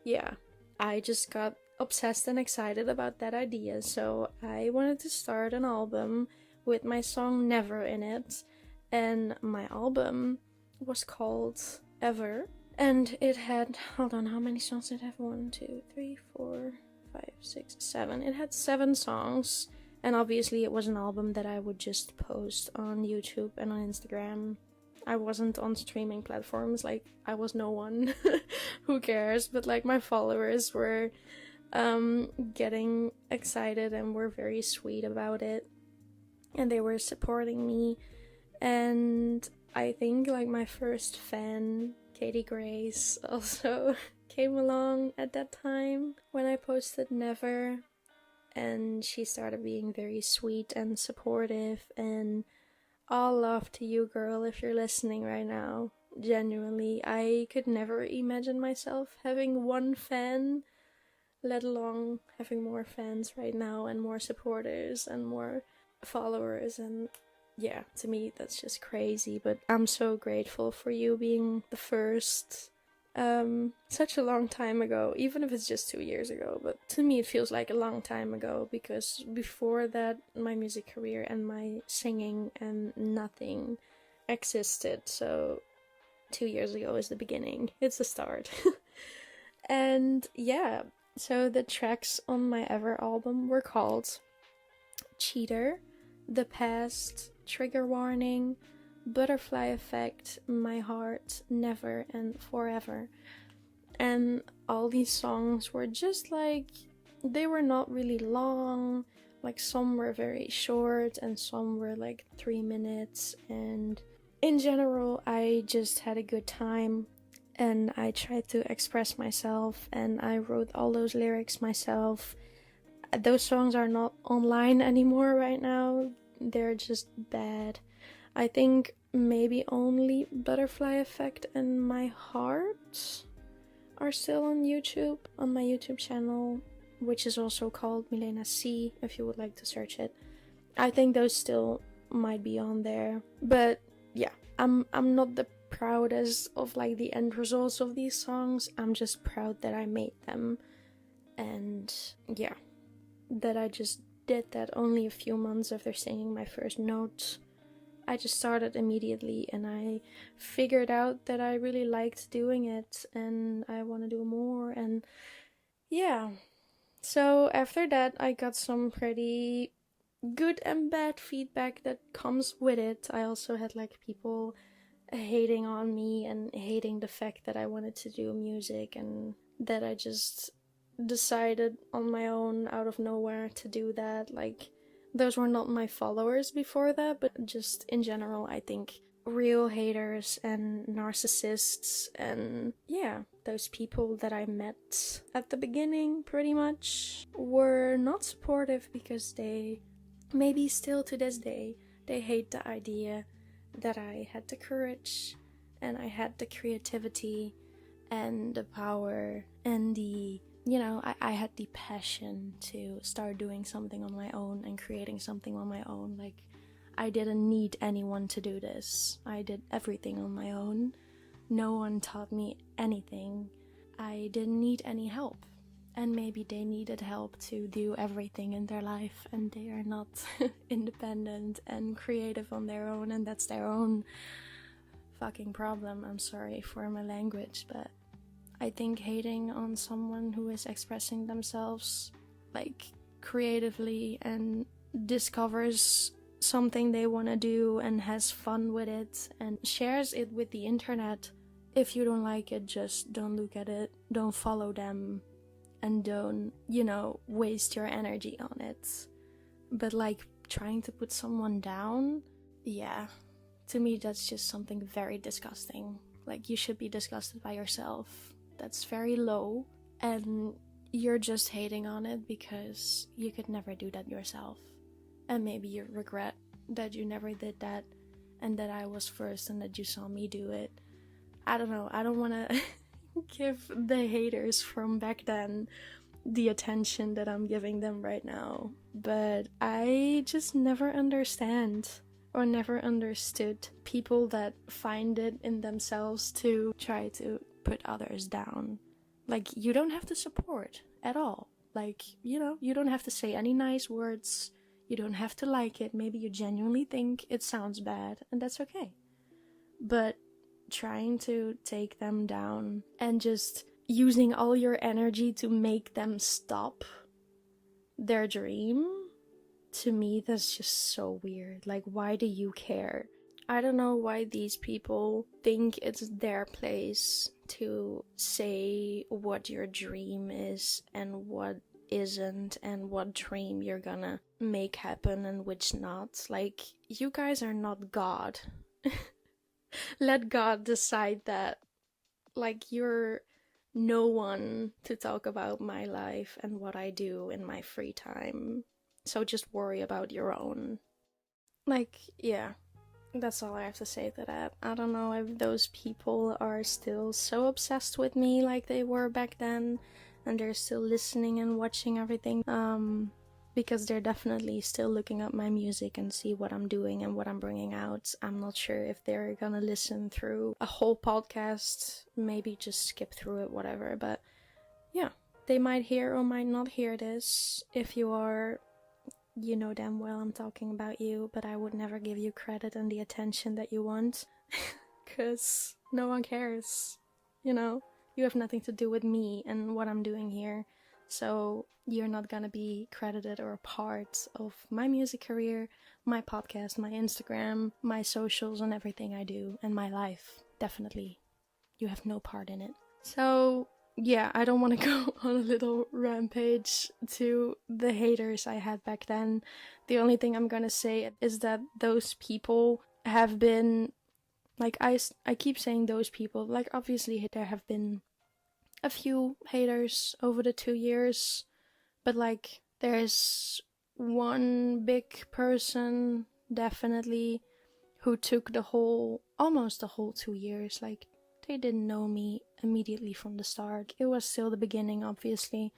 yeah, I just got obsessed and excited about that idea, so I wanted to start an album with my song Never in it. And my album was called Ever. And it had, hold on, how many songs did it have? 1, 2, 3, 4, 5, 6, 7. It had 7 songs. And obviously it was an album that I would just post on YouTube and on Instagram. I wasn't on streaming platforms, like I was no one. Who cares? But like my followers were getting excited and were very sweet about it. And they were supporting me. And I think like my first fan, Katie Grace, also came along at that time when I posted Never. And she started being very sweet and supportive. And all love to you, girl, if you're listening right now. Genuinely, I could never imagine myself having one fan, let alone having more fans right now and more supporters and more followers. And yeah, to me that's just crazy, but I'm so grateful for you being the first such a long time ago, even if it's just 2 years ago. But to me it feels like a long time ago, because before that my music career and my singing and nothing existed. So 2 years ago is the beginning, it's the start. And yeah, so the tracks on my Ever album were called Cheater, The Past, Trigger Warning, Butterfly Effect, My Heart, Never, and Forever. And all these songs were just like, they were not really long, like some were very short and some were like 3 minutes, and in general I just had a good time and I tried to express myself and I wrote all those lyrics myself. Those songs are not online anymore right now. They're just bad. I think maybe only Butterfly Effect and My Heart are still on YouTube, on my YouTube channel, which is also called Milena C, if you would like to search it. I think those still might be on there. But yeah, I'm not the proudest of like the end results of these songs. I'm just proud that I made them. And yeah, that I just did that only a few months after singing my first notes. I just started immediately and I figured out that I really liked doing it and I want to do more. And yeah, so after that I got some pretty good and bad feedback that comes with it. I also had like people hating on me and hating the fact that I wanted to do music and that I just decided on my own out of nowhere to do that. Like, those were not my followers before that, but just in general, I think real haters and narcissists and yeah, those people that I met at the beginning pretty much were not supportive because they, maybe still to this day, they hate the idea that I had the courage and I had the creativity and the power and the, you know, I had the passion to start doing something on my own and creating something on my own. Like, I didn't need anyone to do this. I did everything on my own. No one taught me anything. I didn't need any help. And maybe they needed help to do everything in their life and they are not independent and creative on their own, and that's their own fucking problem. I'm sorry for my language, but I think hating on someone who is expressing themselves like creatively and discovers something they want to do and has fun with it and shares it with the internet. If you don't like it, just don't look at it, don't follow them, and don't, you know, waste your energy on it. But like trying to put someone down, yeah, to me that's just something very disgusting. Like, you should be disgusted by yourself. That's very low, and you're just hating on it because you could never do that yourself. And maybe you regret that you never did that and that I was first and that you saw me do it. I don't know, I don't want to give the haters from back then the attention that I'm giving them right now. But I just never understand or never understood people that find it in themselves to try to put others down. Like, you don't have to support at all. Like, you know, you don't have to say any nice words. You don't have to like it. Maybe you genuinely think it sounds bad, and that's okay. But trying to take them down and just using all your energy to make them stop their dream, to me, that's just so weird. Like, why do you care? I don't know why these people think it's their place to say what your dream is and what isn't, and what dream you're gonna make happen and which not. Like, you guys are not God. Let God decide that. Like, you're no one to talk about my life and what I do in my free time. So just worry about your own. Like, yeah. That's all I have to say to that. I don't know if those people are still so obsessed with me like they were back then, and they're still listening and watching everything. Because they're definitely still looking up my music and see what I'm doing and what I'm bringing out. I'm not sure if they're gonna listen through a whole podcast, maybe just skip through it, whatever. But yeah, they might hear or might not hear this. If you are, you know damn well I'm talking about you, but I would never give you credit and the attention that you want. Because no one cares, you know? You have nothing to do with me and what I'm doing here. So you're not gonna be credited or a part of my music career, my podcast, my Instagram, my socials and everything I do, and my life. Definitely. You have no part in it. So yeah, I don't want to go on a little rampage to the haters I had back then. The only thing I'm gonna say is that those people have been, like, I keep saying those people, like, obviously there have been a few haters over the 2 years, but like, there's one big person definitely who took almost the whole 2 years. Like, they didn't know me immediately from the start. It was still the beginning, obviously.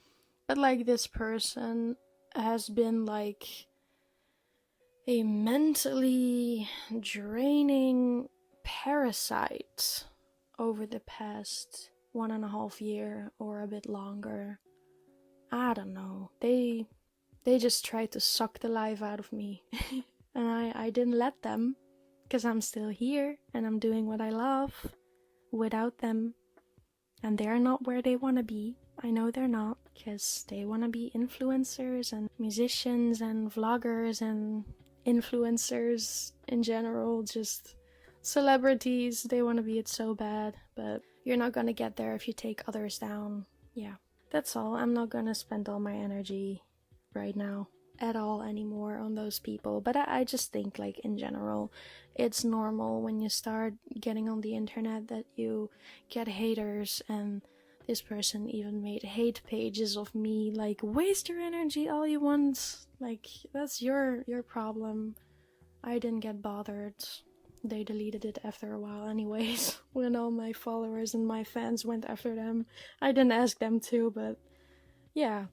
But like, this person has been like a mentally draining parasite over the past 1.5 year or a bit longer. I don't know. They just tried to suck the life out of me. And I didn't let them, because I'm still here and I'm doing what I love without them. And they're not where they want to be. I know they're not, because they want to be influencers and musicians and vloggers and influencers in general, just celebrities. They want to be it so bad, but you're not gonna get there if you take others down. Yeah, that's all. I'm not gonna spend all my energy right now at all anymore on those people. But I just think, like, in general, it's normal when you start getting on the internet that you get haters. And this person even made hate pages of me, like, waste your energy all you want. Like, that's your problem. I didn't get bothered. They deleted it after a while anyways, when all my followers and my fans went after them. I didn't ask them to, but yeah,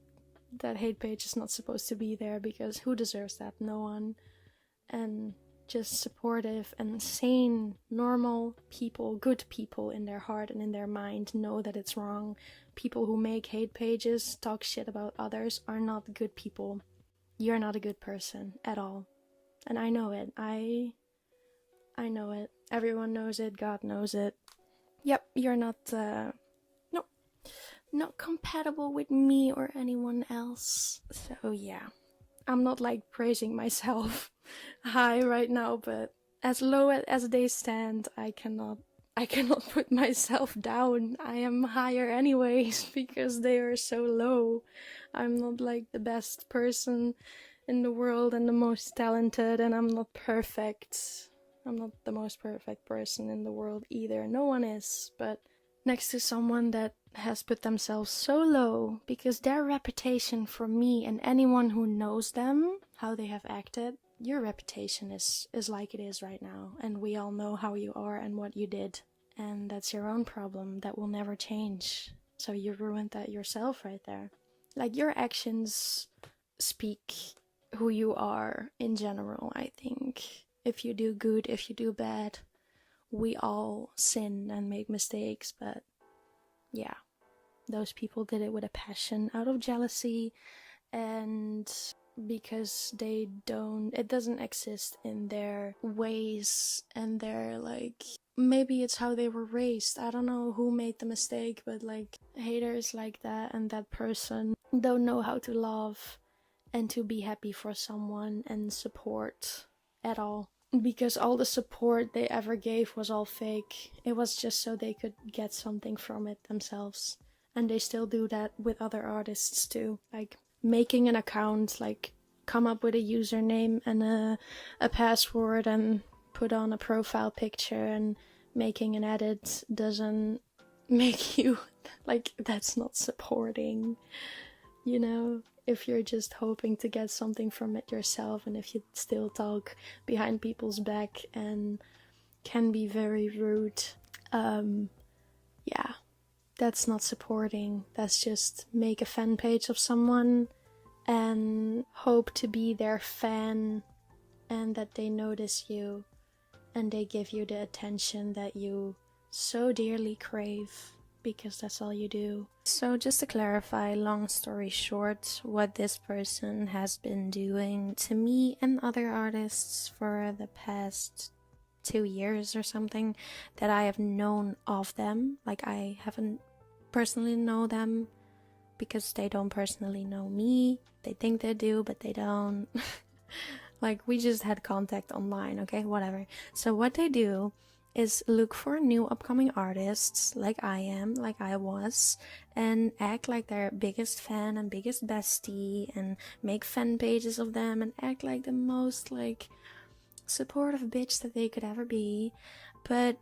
that hate page is not supposed to be there, because who deserves that? No one. And just supportive and sane, normal people, good people in their heart and in their mind know that it's wrong. People who make hate pages, talk shit about others, are not good people. You're not a good person at all. And I know it. I know it. Everyone knows it. God knows it. Yep, you're not, not compatible with me or anyone else. So yeah, I'm not like praising myself high right now, but as low as they stand, I cannot put myself down. I am higher anyways, because they are so low. I'm not like the best person in the world and the most talented, and I'm not perfect. I'm not the most perfect person in the world either. No one is, but next to someone that has put themselves so low, because their reputation for me and anyone who knows them, how they have acted, your reputation is like it is right now, and we all know how you are and what you did, and that's your own problem. That will never change. So you ruined that yourself right there. Like, your actions speak who you are in general, I think. If you do good, if you do bad, we all sin and make mistakes, but yeah, those people did it with a passion, out of jealousy, and because it doesn't exist in their ways and their, like, maybe it's how they were raised. I don't know who made the mistake, but like, haters like that and that person don't know how to love and to be happy for someone and support at all. Because all the support they ever gave was all fake. It was just so they could get something from it themselves. And they still do that with other artists too. Like, making an account, like, come up with a username and a password and put on a profile picture and making an edit doesn't make you, like, that's not supporting, you know? If you're just hoping to get something from it yourself, and if you still talk behind people's back and can be very rude, yeah, that's not supporting. That's just make a fan page of someone and hope to be their fan and that they notice you and they give you the attention that you so dearly crave, because that's all you do. So just to clarify, long story short, what this person has been doing to me and other artists for the past 2 years or something that I have known of them. Like, I haven't personally know them because they don't personally know me. They think they do, but they don't. Like, we just had contact online, okay, whatever. So what they do is look for new upcoming artists, like I am, like I was, and act like their biggest fan and biggest bestie, and make fan pages of them, and act like the most, like, supportive bitch that they could ever be. But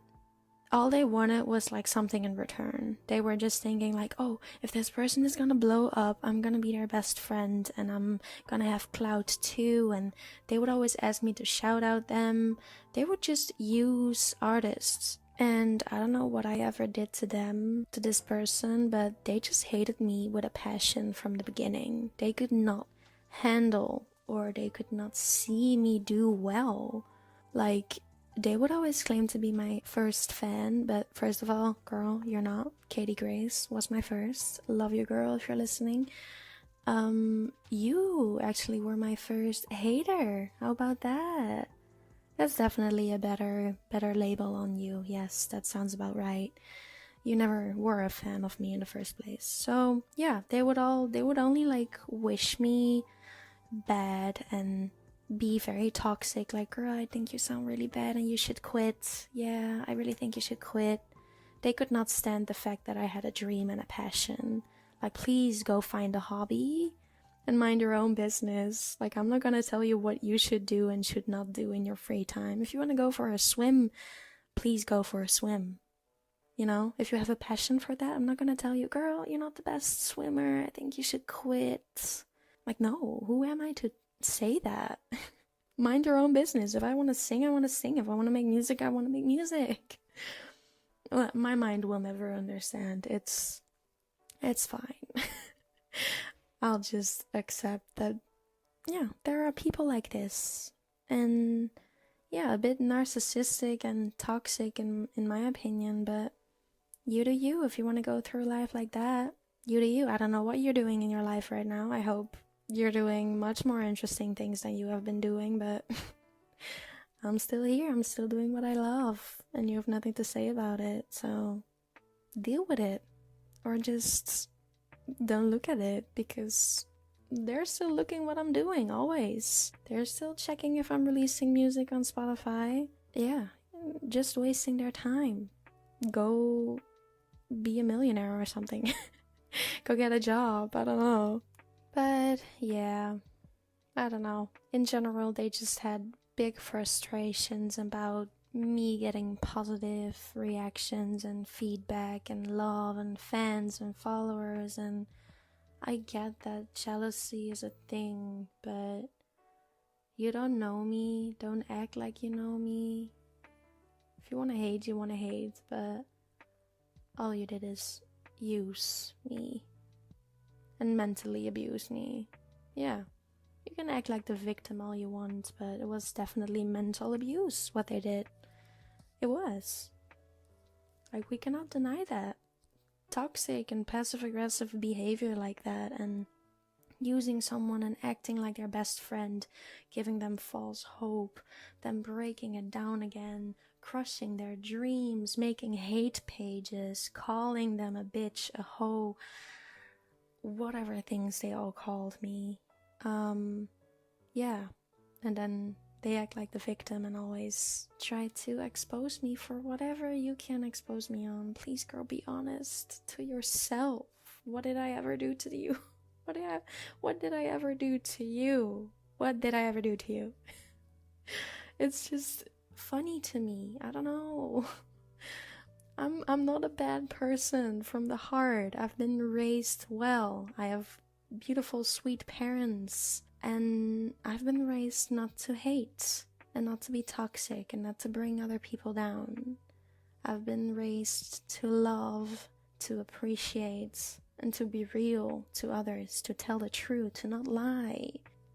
all they wanted was like something in return. They were just thinking like, oh, if this person is gonna blow up, I'm gonna be their best friend and I'm gonna have clout too. And they would always ask me to shout out them. They would just use artists. And I don't know what I ever did to them, to this person, but they just hated me with a passion from the beginning. They could not handle, or they could not see me do well. Like, they would always claim to be my first fan, but first of all, girl, you're not. Katie Grace was my first. Love you, girl, if you're listening. You actually were my first hater. How about that? That's definitely a better label on you. Yes, that sounds about right. You never were a fan of me in the first place. So yeah, they would only like wish me bad and be very toxic, like, girl, I think you sound really bad and you should quit. Yeah, I really think you should quit. They could not stand the fact that I had a dream and a passion. Like, please go find a hobby and mind your own business. Like, I'm not gonna tell you what you should do and should not do in your free time. If you want to go for a swim, please go for a swim. You know, if you have a passion for that, I'm not gonna tell you, girl, you're not the best swimmer, I think you should quit. Like, no, who am I to say that? Mind your own business. If I want to sing, I want to sing. If I want to make music, I want to make music. Well, my mind will never understand. It's fine. I'll just accept that, yeah, there are people like this. And yeah, a bit narcissistic and toxic in my opinion, but you do you. If you want to go through life like that, you do you. I don't know what you're doing in your life right now. I hope you're doing much more interesting things than you have been doing, but I'm still here. I'm still doing what I love, and you have nothing to say about it, so deal with it. Or just don't look at it, because they're still looking what I'm doing, always. They're still checking if I'm releasing music on Spotify. Yeah, just wasting their time. Go be a millionaire or something. Go get a job, I don't know. But yeah, I don't know. In general, they just had big frustrations about me getting positive reactions and feedback and love and fans and followers, and I get that jealousy is a thing, but you don't know me, don't act like you know me. If you want to hate, you want to hate, but all you did is use me and mentally abuse me. Yeah, you can act like the victim all you want, but it was definitely mental abuse what they did. It was. Like, we cannot deny that. Toxic and passive-aggressive behavior like that, and using someone and acting like their best friend, giving them false hope, then breaking it down again, crushing their dreams, making hate pages, calling them a bitch, a hoe, whatever things they all called me. Yeah, and then they act like the victim and always try to expose me for whatever you can expose me on. Please, girl, be honest to yourself. What did I ever do to you? What did I ever do to you? What did I ever do to you? It's just funny to me. I don't know. I'm not a bad person from the heart. I've been raised well. I have beautiful, sweet parents. And I've been raised not to hate, and not to be toxic, and not to bring other people down. I've been raised to love, to appreciate, and to be real to others, to tell the truth, to not lie.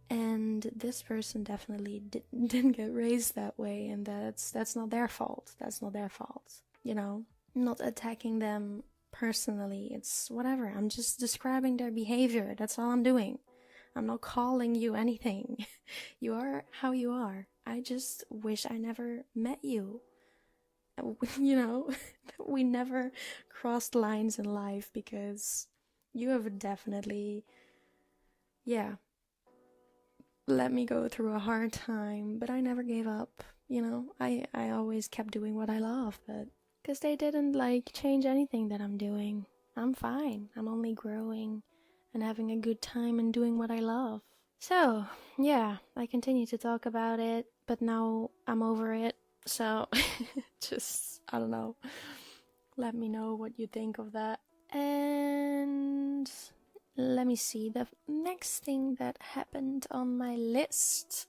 And this person definitely didn't get raised that way, and that's not their fault. That's not their fault. You know, I'm not attacking them personally. It's whatever. I'm just describing their behavior. That's all I'm doing. I'm not calling you anything. You are how you are. I just wish I never met you. You know, we never crossed lines in life, because you have definitely, yeah, let me go through a hard time, but I never gave up. You know, I always kept doing what I love, but because they didn't like change anything that I'm doing. I'm fine. I'm only growing and having a good time and doing what I love. So, yeah, I continue to talk about it, but now I'm over it. So just, I don't know, let me know what you think of that. And let me see, the next thing that happened on my list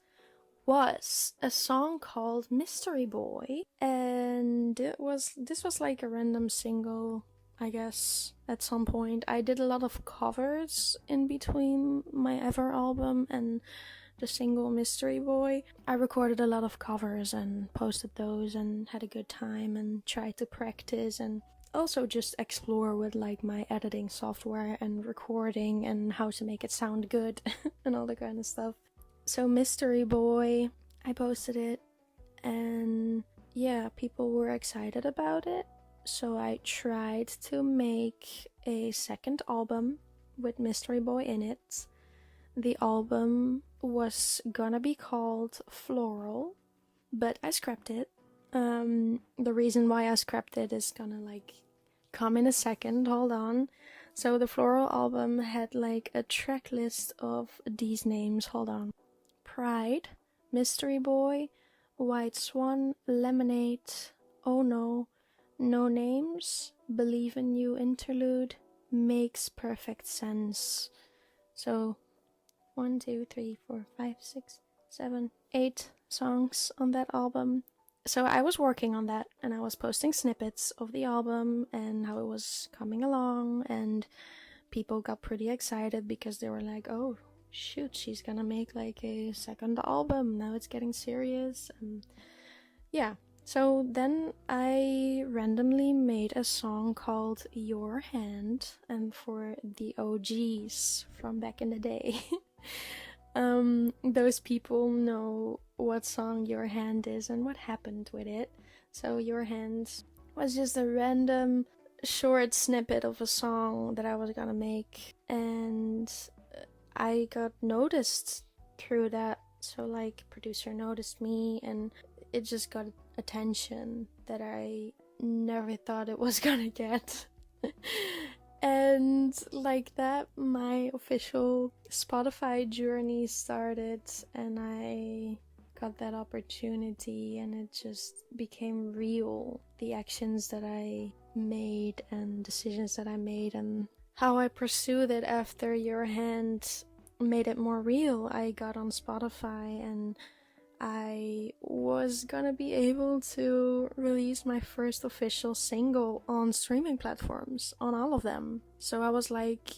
was a song called Mystery Boy, and this was like a random single, I guess. At some point I did a lot of covers in between my Ever album and the single Mystery Boy. I recorded a lot of covers and posted those and had a good time and tried to practice and also just explore with like my editing software and recording and how to make it sound good and all that kind of stuff. So Mystery Boy, I posted it, and yeah, people were excited about it. So I tried to make a second album with Mystery Boy in it. The album was gonna be called Floral, but I scrapped it. The reason why I scrapped it is gonna like come in a second, hold on. So the Floral album had like a track list of these names, hold on. Pride, Mystery Boy, White Swan, Lemonade, Oh No, No Names, Believe in You Interlude, Makes Perfect Sense. So 1, 2, 3, 4, 5, 6, 7, 8 songs on that album. So I was working on that and I was posting snippets of the album and how it was coming along, and people got pretty excited because they were like, oh shoot, she's gonna make like a second album, now it's getting serious. And yeah, so then I randomly made a song called Your Hand, and for the OGs from back in the day those people know what song Your Hand is and what happened with it. So Your Hand was just a random short snippet of a song that I was gonna make, and I got noticed through that. So like, producer noticed me and it just got attention that I never thought it was gonna get. And like that, my official Spotify journey started, and I got that opportunity and it just became real. The actions that I made and decisions that I made and how I pursued it after Your Hand made it more real. I got on Spotify and I was gonna be able to release my first official single on streaming platforms, on all of them. So I was like,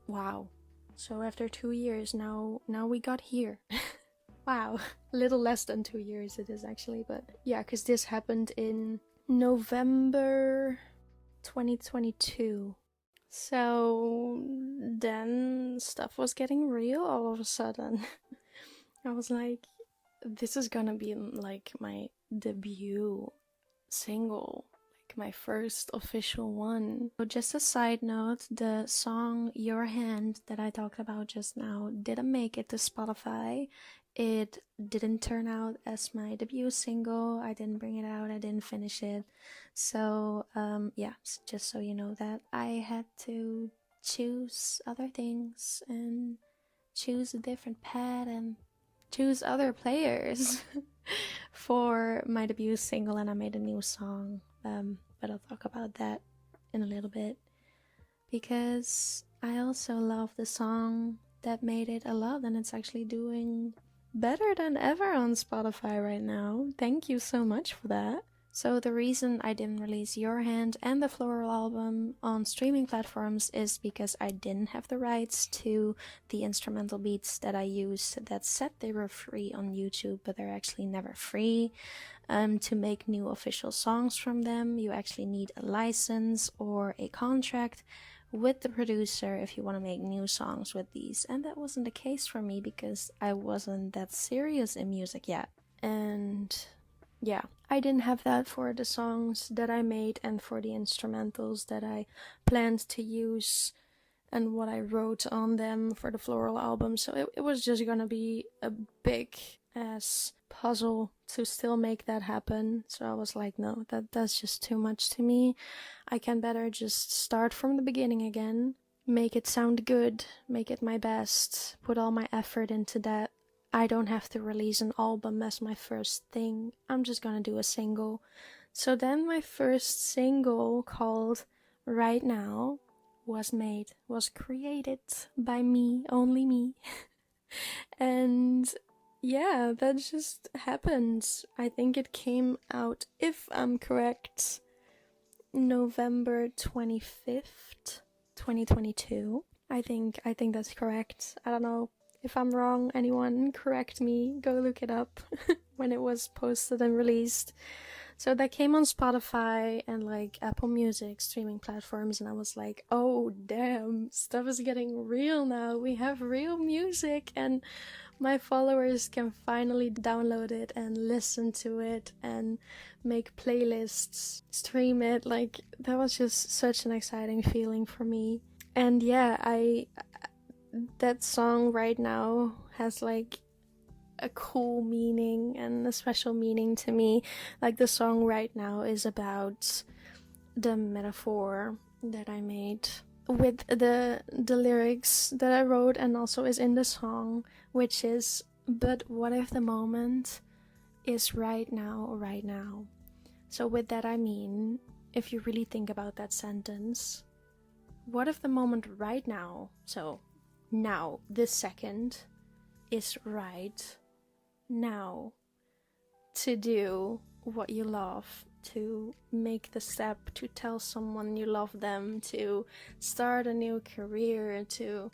wow. So after 2 years, now we got here. Wow. A little less than 2 years it is actually, but yeah, because this happened in November 2022. So then stuff was getting real all of a sudden. I was like, this is gonna be like my debut single, like my first official one. So just a side note, the song Your Hand that I talked about just now didn't make it to Spotify. It didn't turn out as my debut single. I didn't bring it out, I didn't finish it. So yeah, just so you know that I had to choose other things and choose a different path and choose other players for my debut single, and I made a new song, but I'll talk about that in a little bit, because I also love the song that made it a lot, and it's actually doing better than ever on Spotify right now. Thank you so much for that. So the reason I didn't release Your Hand and the Floral album on streaming platforms is because I didn't have the rights to the instrumental beats that I used that said they were free on YouTube, but they're actually never free. To make new official songs from them, you actually need a license or a contract with the producer if you want to make new songs with these. And that wasn't the case for me because I wasn't that serious in music yet. And yeah, I didn't have that for the songs that I made and for the instrumentals that I planned to use and what I wrote on them for the Floral album. So it was just gonna be a big ass puzzle to still make that happen. So I was like, no, that's just too much to me. I can better just start from the beginning again, make it sound good, make it my best, put all my effort into that, I don't have to release an album as my first thing. I'm just gonna do a single. So then my first single, called Right Now, was created by me, only me. And yeah, that just happened. I think it came out, if I'm correct, November 25th, 2022. I think that's correct. I don't know if I'm wrong. Anyone correct me. Go look it up when it was posted and released. So that came on Spotify and like Apple Music streaming platforms, and I was like, oh damn, stuff is getting real now. We have real music, and my followers can finally download it and listen to it and make playlists, stream it. Like, that was just such an exciting feeling for me. And yeah, that song Right Now has like a cool meaning and a special meaning to me. Like, the song Right Now is about the metaphor that I made with the lyrics that I wrote and also is in the song, which is, but what if the moment is right now, right now? So with that I mean, if you really think about that sentence, what if the moment right now, so now, this second, is right now to do what you love, to make the step, to tell someone you love them, to start a new career, to,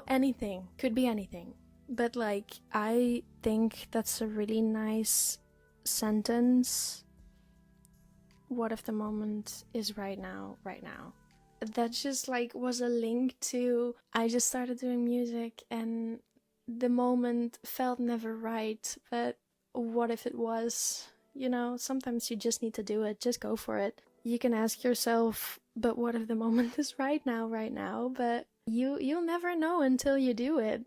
anything. Could be anything. But like, I think that's a really nice sentence. What if the moment is right now, right now? That just like was a link to, I just started doing music and the moment felt never right, but what if it was? Sometimes you just need to do it. Just go for it. You can ask yourself, but what if the moment is right now? But you'll never know until you do it.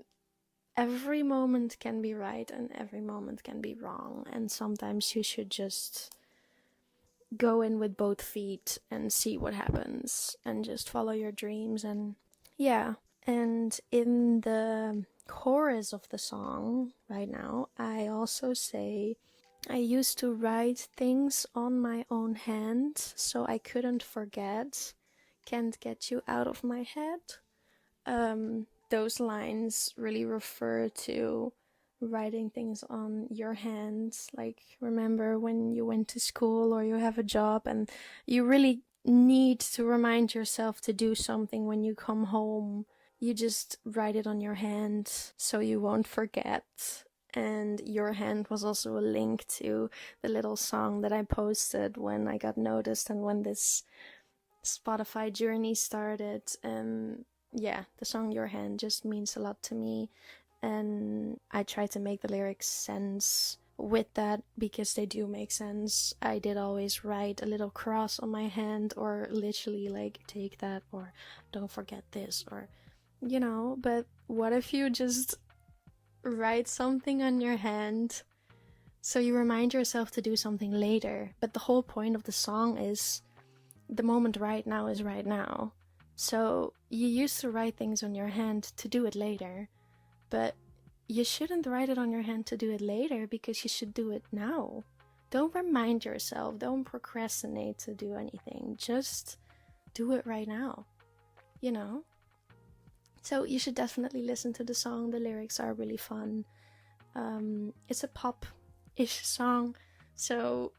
Every moment can be right and every moment can be wrong. And sometimes you should just go in with both feet and see what happens and just follow your dreams. And yeah. And in the chorus of the song Right Now, I also say, I used to write things on my own hand so I couldn't forget, can't get you out of my head. Those lines really refer to writing things on your hands. Like, remember when you went to school or you have a job and you really need to remind yourself to do something when you come home. You just write it on your hand so you won't forget. And your hand was also a link to the little song that I posted when I got noticed and when this Spotify journey started. Yeah, the song Your Hand just means a lot to me. And I try to make the lyrics sense with that because they do make sense. I did always write a little cross on my hand, or literally like, take that, or don't forget this, or, but what if you just write something on your hand so you remind yourself to do something later? But the whole point of the song is the moment right now is right now. So you used to write things on your hand to do it later, but you shouldn't write it on your hand to do it later, because you should do it now. Don't remind yourself, don't procrastinate to do anything, just do it right now, So you should definitely listen to the song. The lyrics are really fun. It's a pop-ish song, so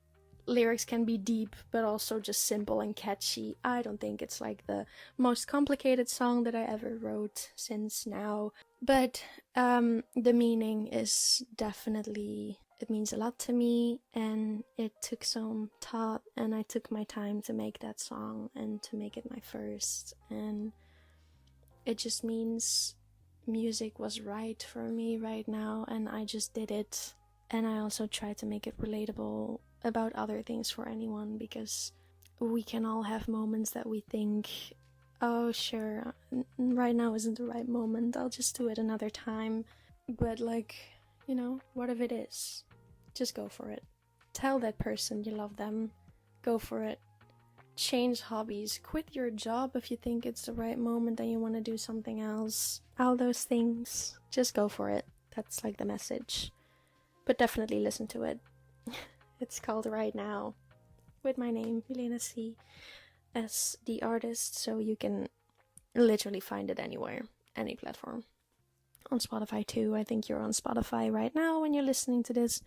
lyrics can be deep, but also just simple and catchy. I don't think it's like the most complicated song that I ever wrote since now. But the meaning is definitely, it means a lot to me, and it took some thought, and I took my time to make that song and to make it my first. And it just means music was right for me right now, and I just did it. And I also try to make it relatable about other things for anyone, because we can all have moments that we think, oh sure, right now isn't the right moment, I'll just do it another time. But like, what if it is? Just go for it. Tell that person you love them. Go for it. Change hobbies. Quit your job if you think it's the right moment and you want to do something else. All those things. Just go for it. That's like the message. But definitely listen to it. It's called Right Now, with my name, Milena C, as the artist, so you can literally find it anywhere, any platform. On Spotify too. I think you're on Spotify right now when you're listening to this.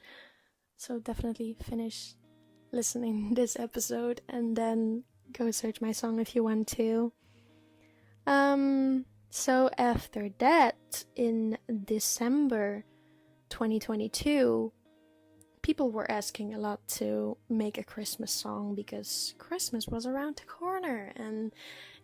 So definitely finish listening this episode and then go search my song if you want to. So after that, in December 2022, people were asking a lot to make a Christmas song because Christmas was around the corner, and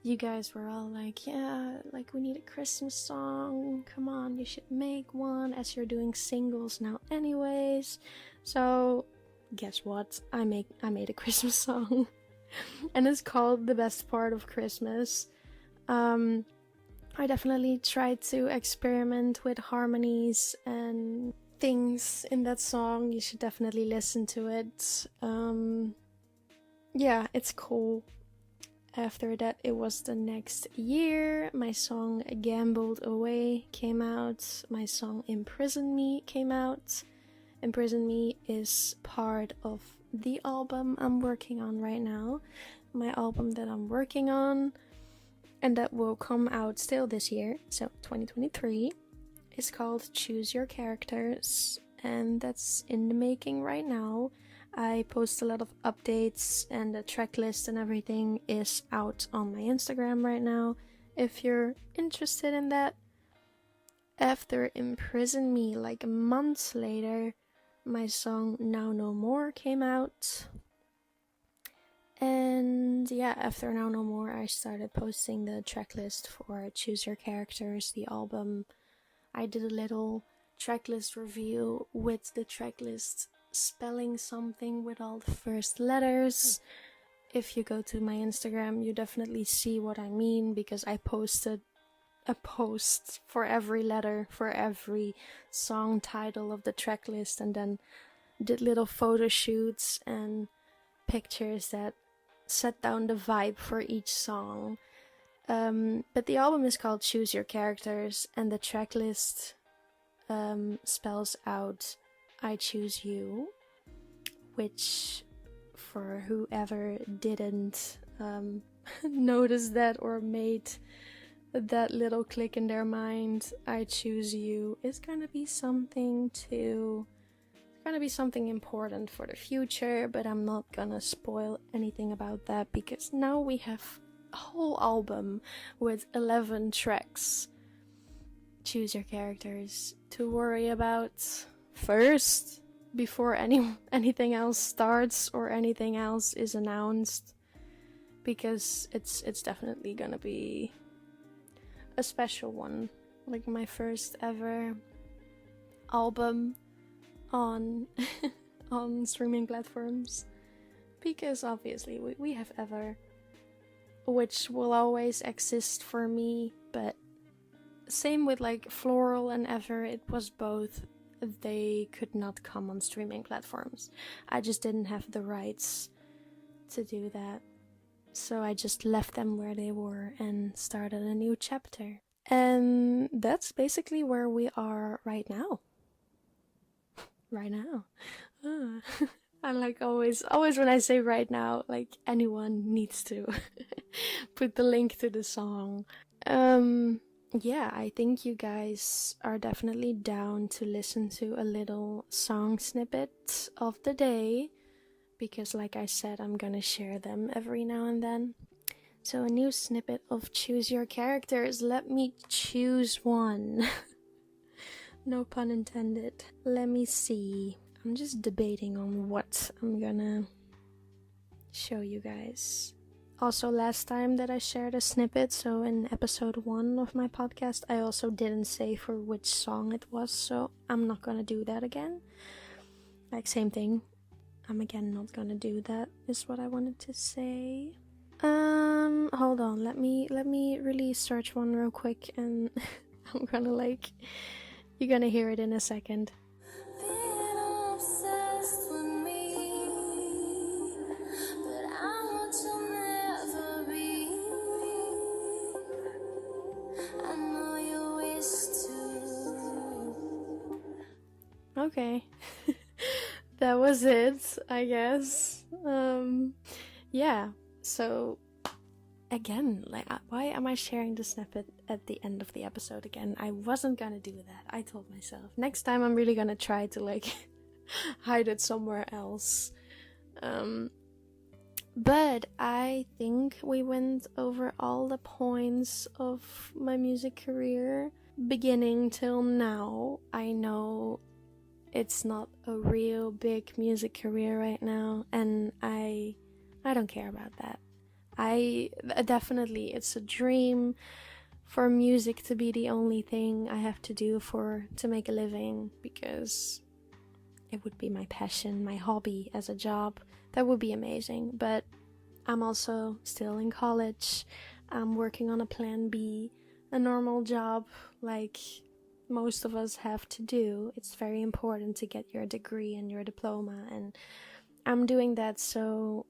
you guys were all like, yeah, like we need a Christmas song, come on, you should make one, as you're doing singles now anyways. So guess what, I made a Christmas song and it's called The Best Part of Christmas. I definitely tried to experiment with harmonies and things in that song. You should definitely listen to it. Yeah, it's cool. After that, it was the next year. My song Gambled Away came out. My song Imprison Me came out. Imprison Me is part of the album I'm working on right now. My album that I'm working on, and that will come out still this year, so 2023. It's called Choose Your Characters, and that's in the making right now. I post a lot of updates, and the track list and everything is out on my Instagram right now, if you're interested in that. After Imprison Me, like a month later, my song Now No More came out. And yeah, after Now No More, I started posting the track list for Choose Your Characters, the album. I did a little tracklist review with the tracklist spelling something with all the first letters. If you go to my Instagram, you definitely see what I mean, because I posted a post for every letter, for every song title of the tracklist, and then did little photo shoots and pictures that set down the vibe for each song. But the album is called Choose Your Characters, and the tracklist spells out I Choose You, which, for whoever didn't notice that or made that little click in their mind, I Choose You is gonna be something important for the future, but I'm not gonna spoil anything about that, because now we have a whole album with 11 tracks. Choose Your Characters to worry about first, before anything else starts or anything else is announced, because it's definitely gonna be a special one, like my first ever album on on streaming platforms, because obviously we have Ever, which will always exist for me, but same with like Floral and Ever, it was both. They could not come on streaming platforms. I just didn't have the rights to do that, so I just left them where they were and started a new chapter. And that's basically where we are right now. Right now. I like always when I say right now, like anyone needs to put the link to the song. Yeah, I think you guys are definitely down to listen to a little song snippet of the day, because like I said, I'm gonna share them every now and then. So a new snippet of Choose Your Characters. Let me choose one. No pun intended. Let me see. I'm just debating on what I'm gonna show you guys. Also, last time that I shared a snippet, so in episode 1 of my podcast, I also didn't say for which song it was, so I'm not gonna do that again. Like, same thing. I'm again not gonna do that, is what I wanted to say. Hold on, let me really search one real quick, and I'm gonna you're gonna hear it in a second. Okay. That was it, I guess. Yeah. So again, like, why am I sharing the snippet at the end of the episode again? I wasn't gonna do that. I told myself next time I'm really gonna try to like hide it somewhere else. But I think we went over all the points of my music career, beginning till now. I know it's not a real big music career right now, and I don't care about that. I definitely, it's a dream for music to be the only thing I have to do to make a living, because it would be my passion, my hobby as a job. That would be amazing. But I'm also still in college. I'm working on a plan B, a normal job like most of us have to do. It's very important to get your degree and your diploma, and I'm doing that. So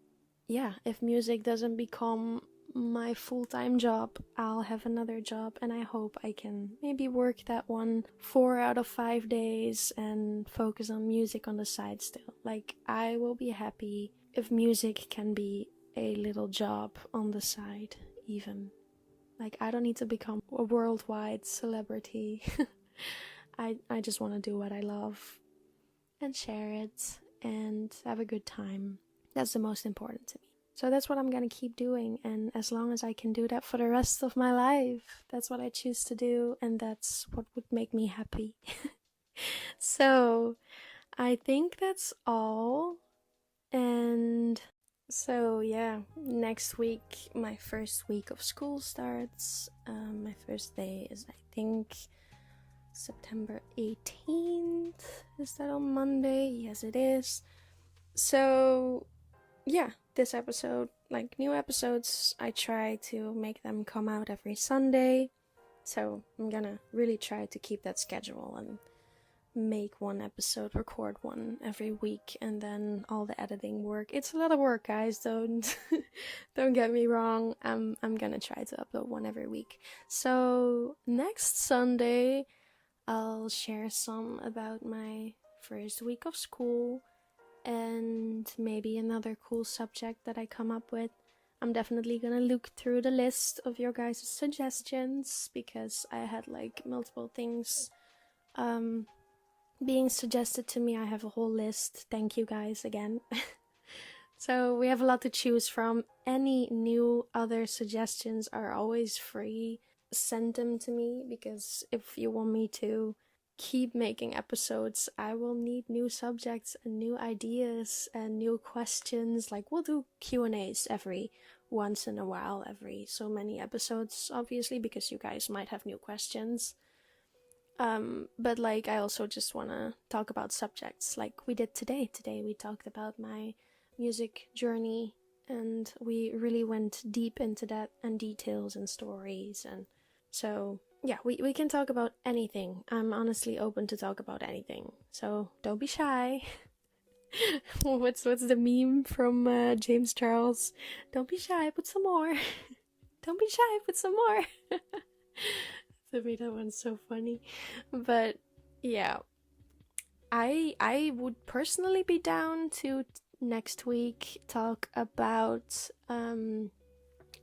yeah, if music doesn't become my full-time job, I'll have another job, and I hope I can maybe work that one 4 out of 5 days and focus on music on the side still. Like, I will be happy if music can be a little job on the side, even. Like, I don't need to become a worldwide celebrity. I just want to do what I love and share it and have a good time. That's the most important to me. So that's what I'm gonna keep doing, and as long as I can do that for the rest of my life, that's what I choose to do, and that's what would make me happy. So I think that's all. And so yeah, next week my first week of school starts. My first day is, I think, September 18th. Is that on Monday? Yes, it is. So yeah, this episode, like new episodes, I try to make them come out every Sunday. So I'm gonna really try to keep that schedule and make one episode, record one every week, and then all the editing work. It's a lot of work, guys. Don't get me wrong. I'm gonna try to upload one every week. So next Sunday, I'll share some about my first week of school, and maybe another cool subject that I come up with. I'm definitely gonna look through the list of your guys' suggestions, because I had like multiple things being suggested to me. I have a whole list. Thank you guys again. So we have a lot to choose from. Any new other suggestions are always free. Send them to me, because if you want me to keep making episodes, I will need new subjects and new ideas and new questions. Like, we'll do Q&As every once in a while, every so many episodes, obviously, because you guys might have new questions. But like, I also just want to talk about subjects like we did today. Today we talked about my music journey, and we really went deep into that, and details and stories. And so yeah, we can talk about anything. I'm honestly open to talk about anything, so don't be shy. What's the meme from James Charles? Don't be shy, put some more. Don't be shy, put some more. To me, that one's so funny. But yeah, I would personally be down to next week talk about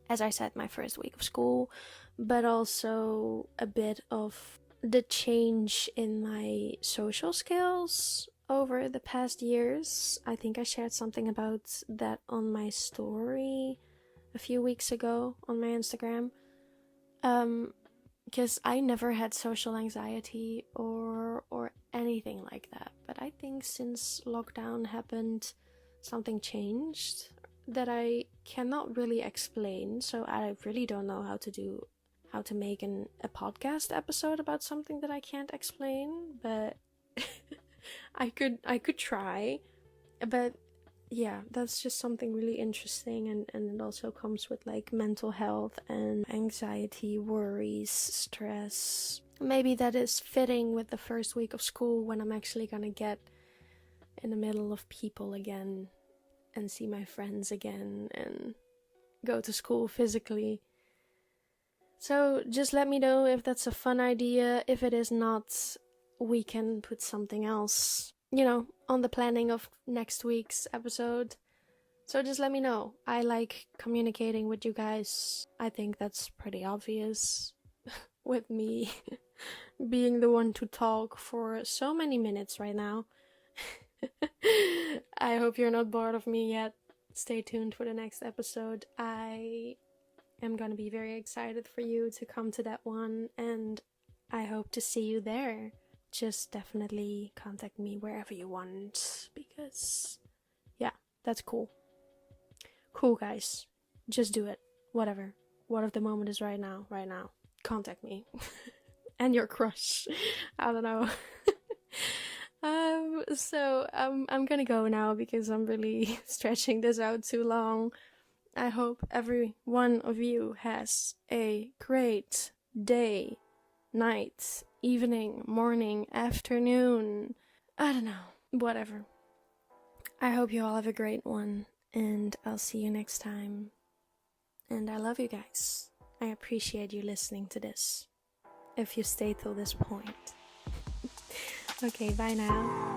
as I said, my first week of school, but also a bit of the change in my social skills over the past years. I think I shared something about that on my story a few weeks ago on my Instagram. Because I never had social anxiety or anything like that. But I think since lockdown happened, something changed that I cannot really explain. So I really don't know how to make a podcast episode about something that I can't explain. But I could try. But yeah, that's just something really interesting, and it also comes with like mental health and anxiety, worries, stress. Maybe that is fitting with the first week of school, when I'm actually gonna get in the middle of people again and see my friends again and go to school physically. So just let me know if that's a fun idea. If it is not, we can put something else, on the planning of next week's episode. So just let me know. I like communicating with you guys. I think that's pretty obvious with me being the one to talk for so many minutes right now. I hope you're not bored of me yet. Stay tuned for the next episode. I am gonna be very excited for you to come to that one, and I hope to see you there. Just definitely contact me wherever you want, because yeah, that's cool. Cool, guys. Just do it. Whatever. What if the moment is right now? Right now. Contact me. And your crush. I don't know. I'm gonna go now because I'm really stretching this out too long. I hope every one of you has a great day, night, evening, morning, afternoon. I don't know. Whatever. I hope you all have a great one, and I'll see you next time. And I love you guys. I appreciate you listening to this, if you stay till this point. Okay, bye now.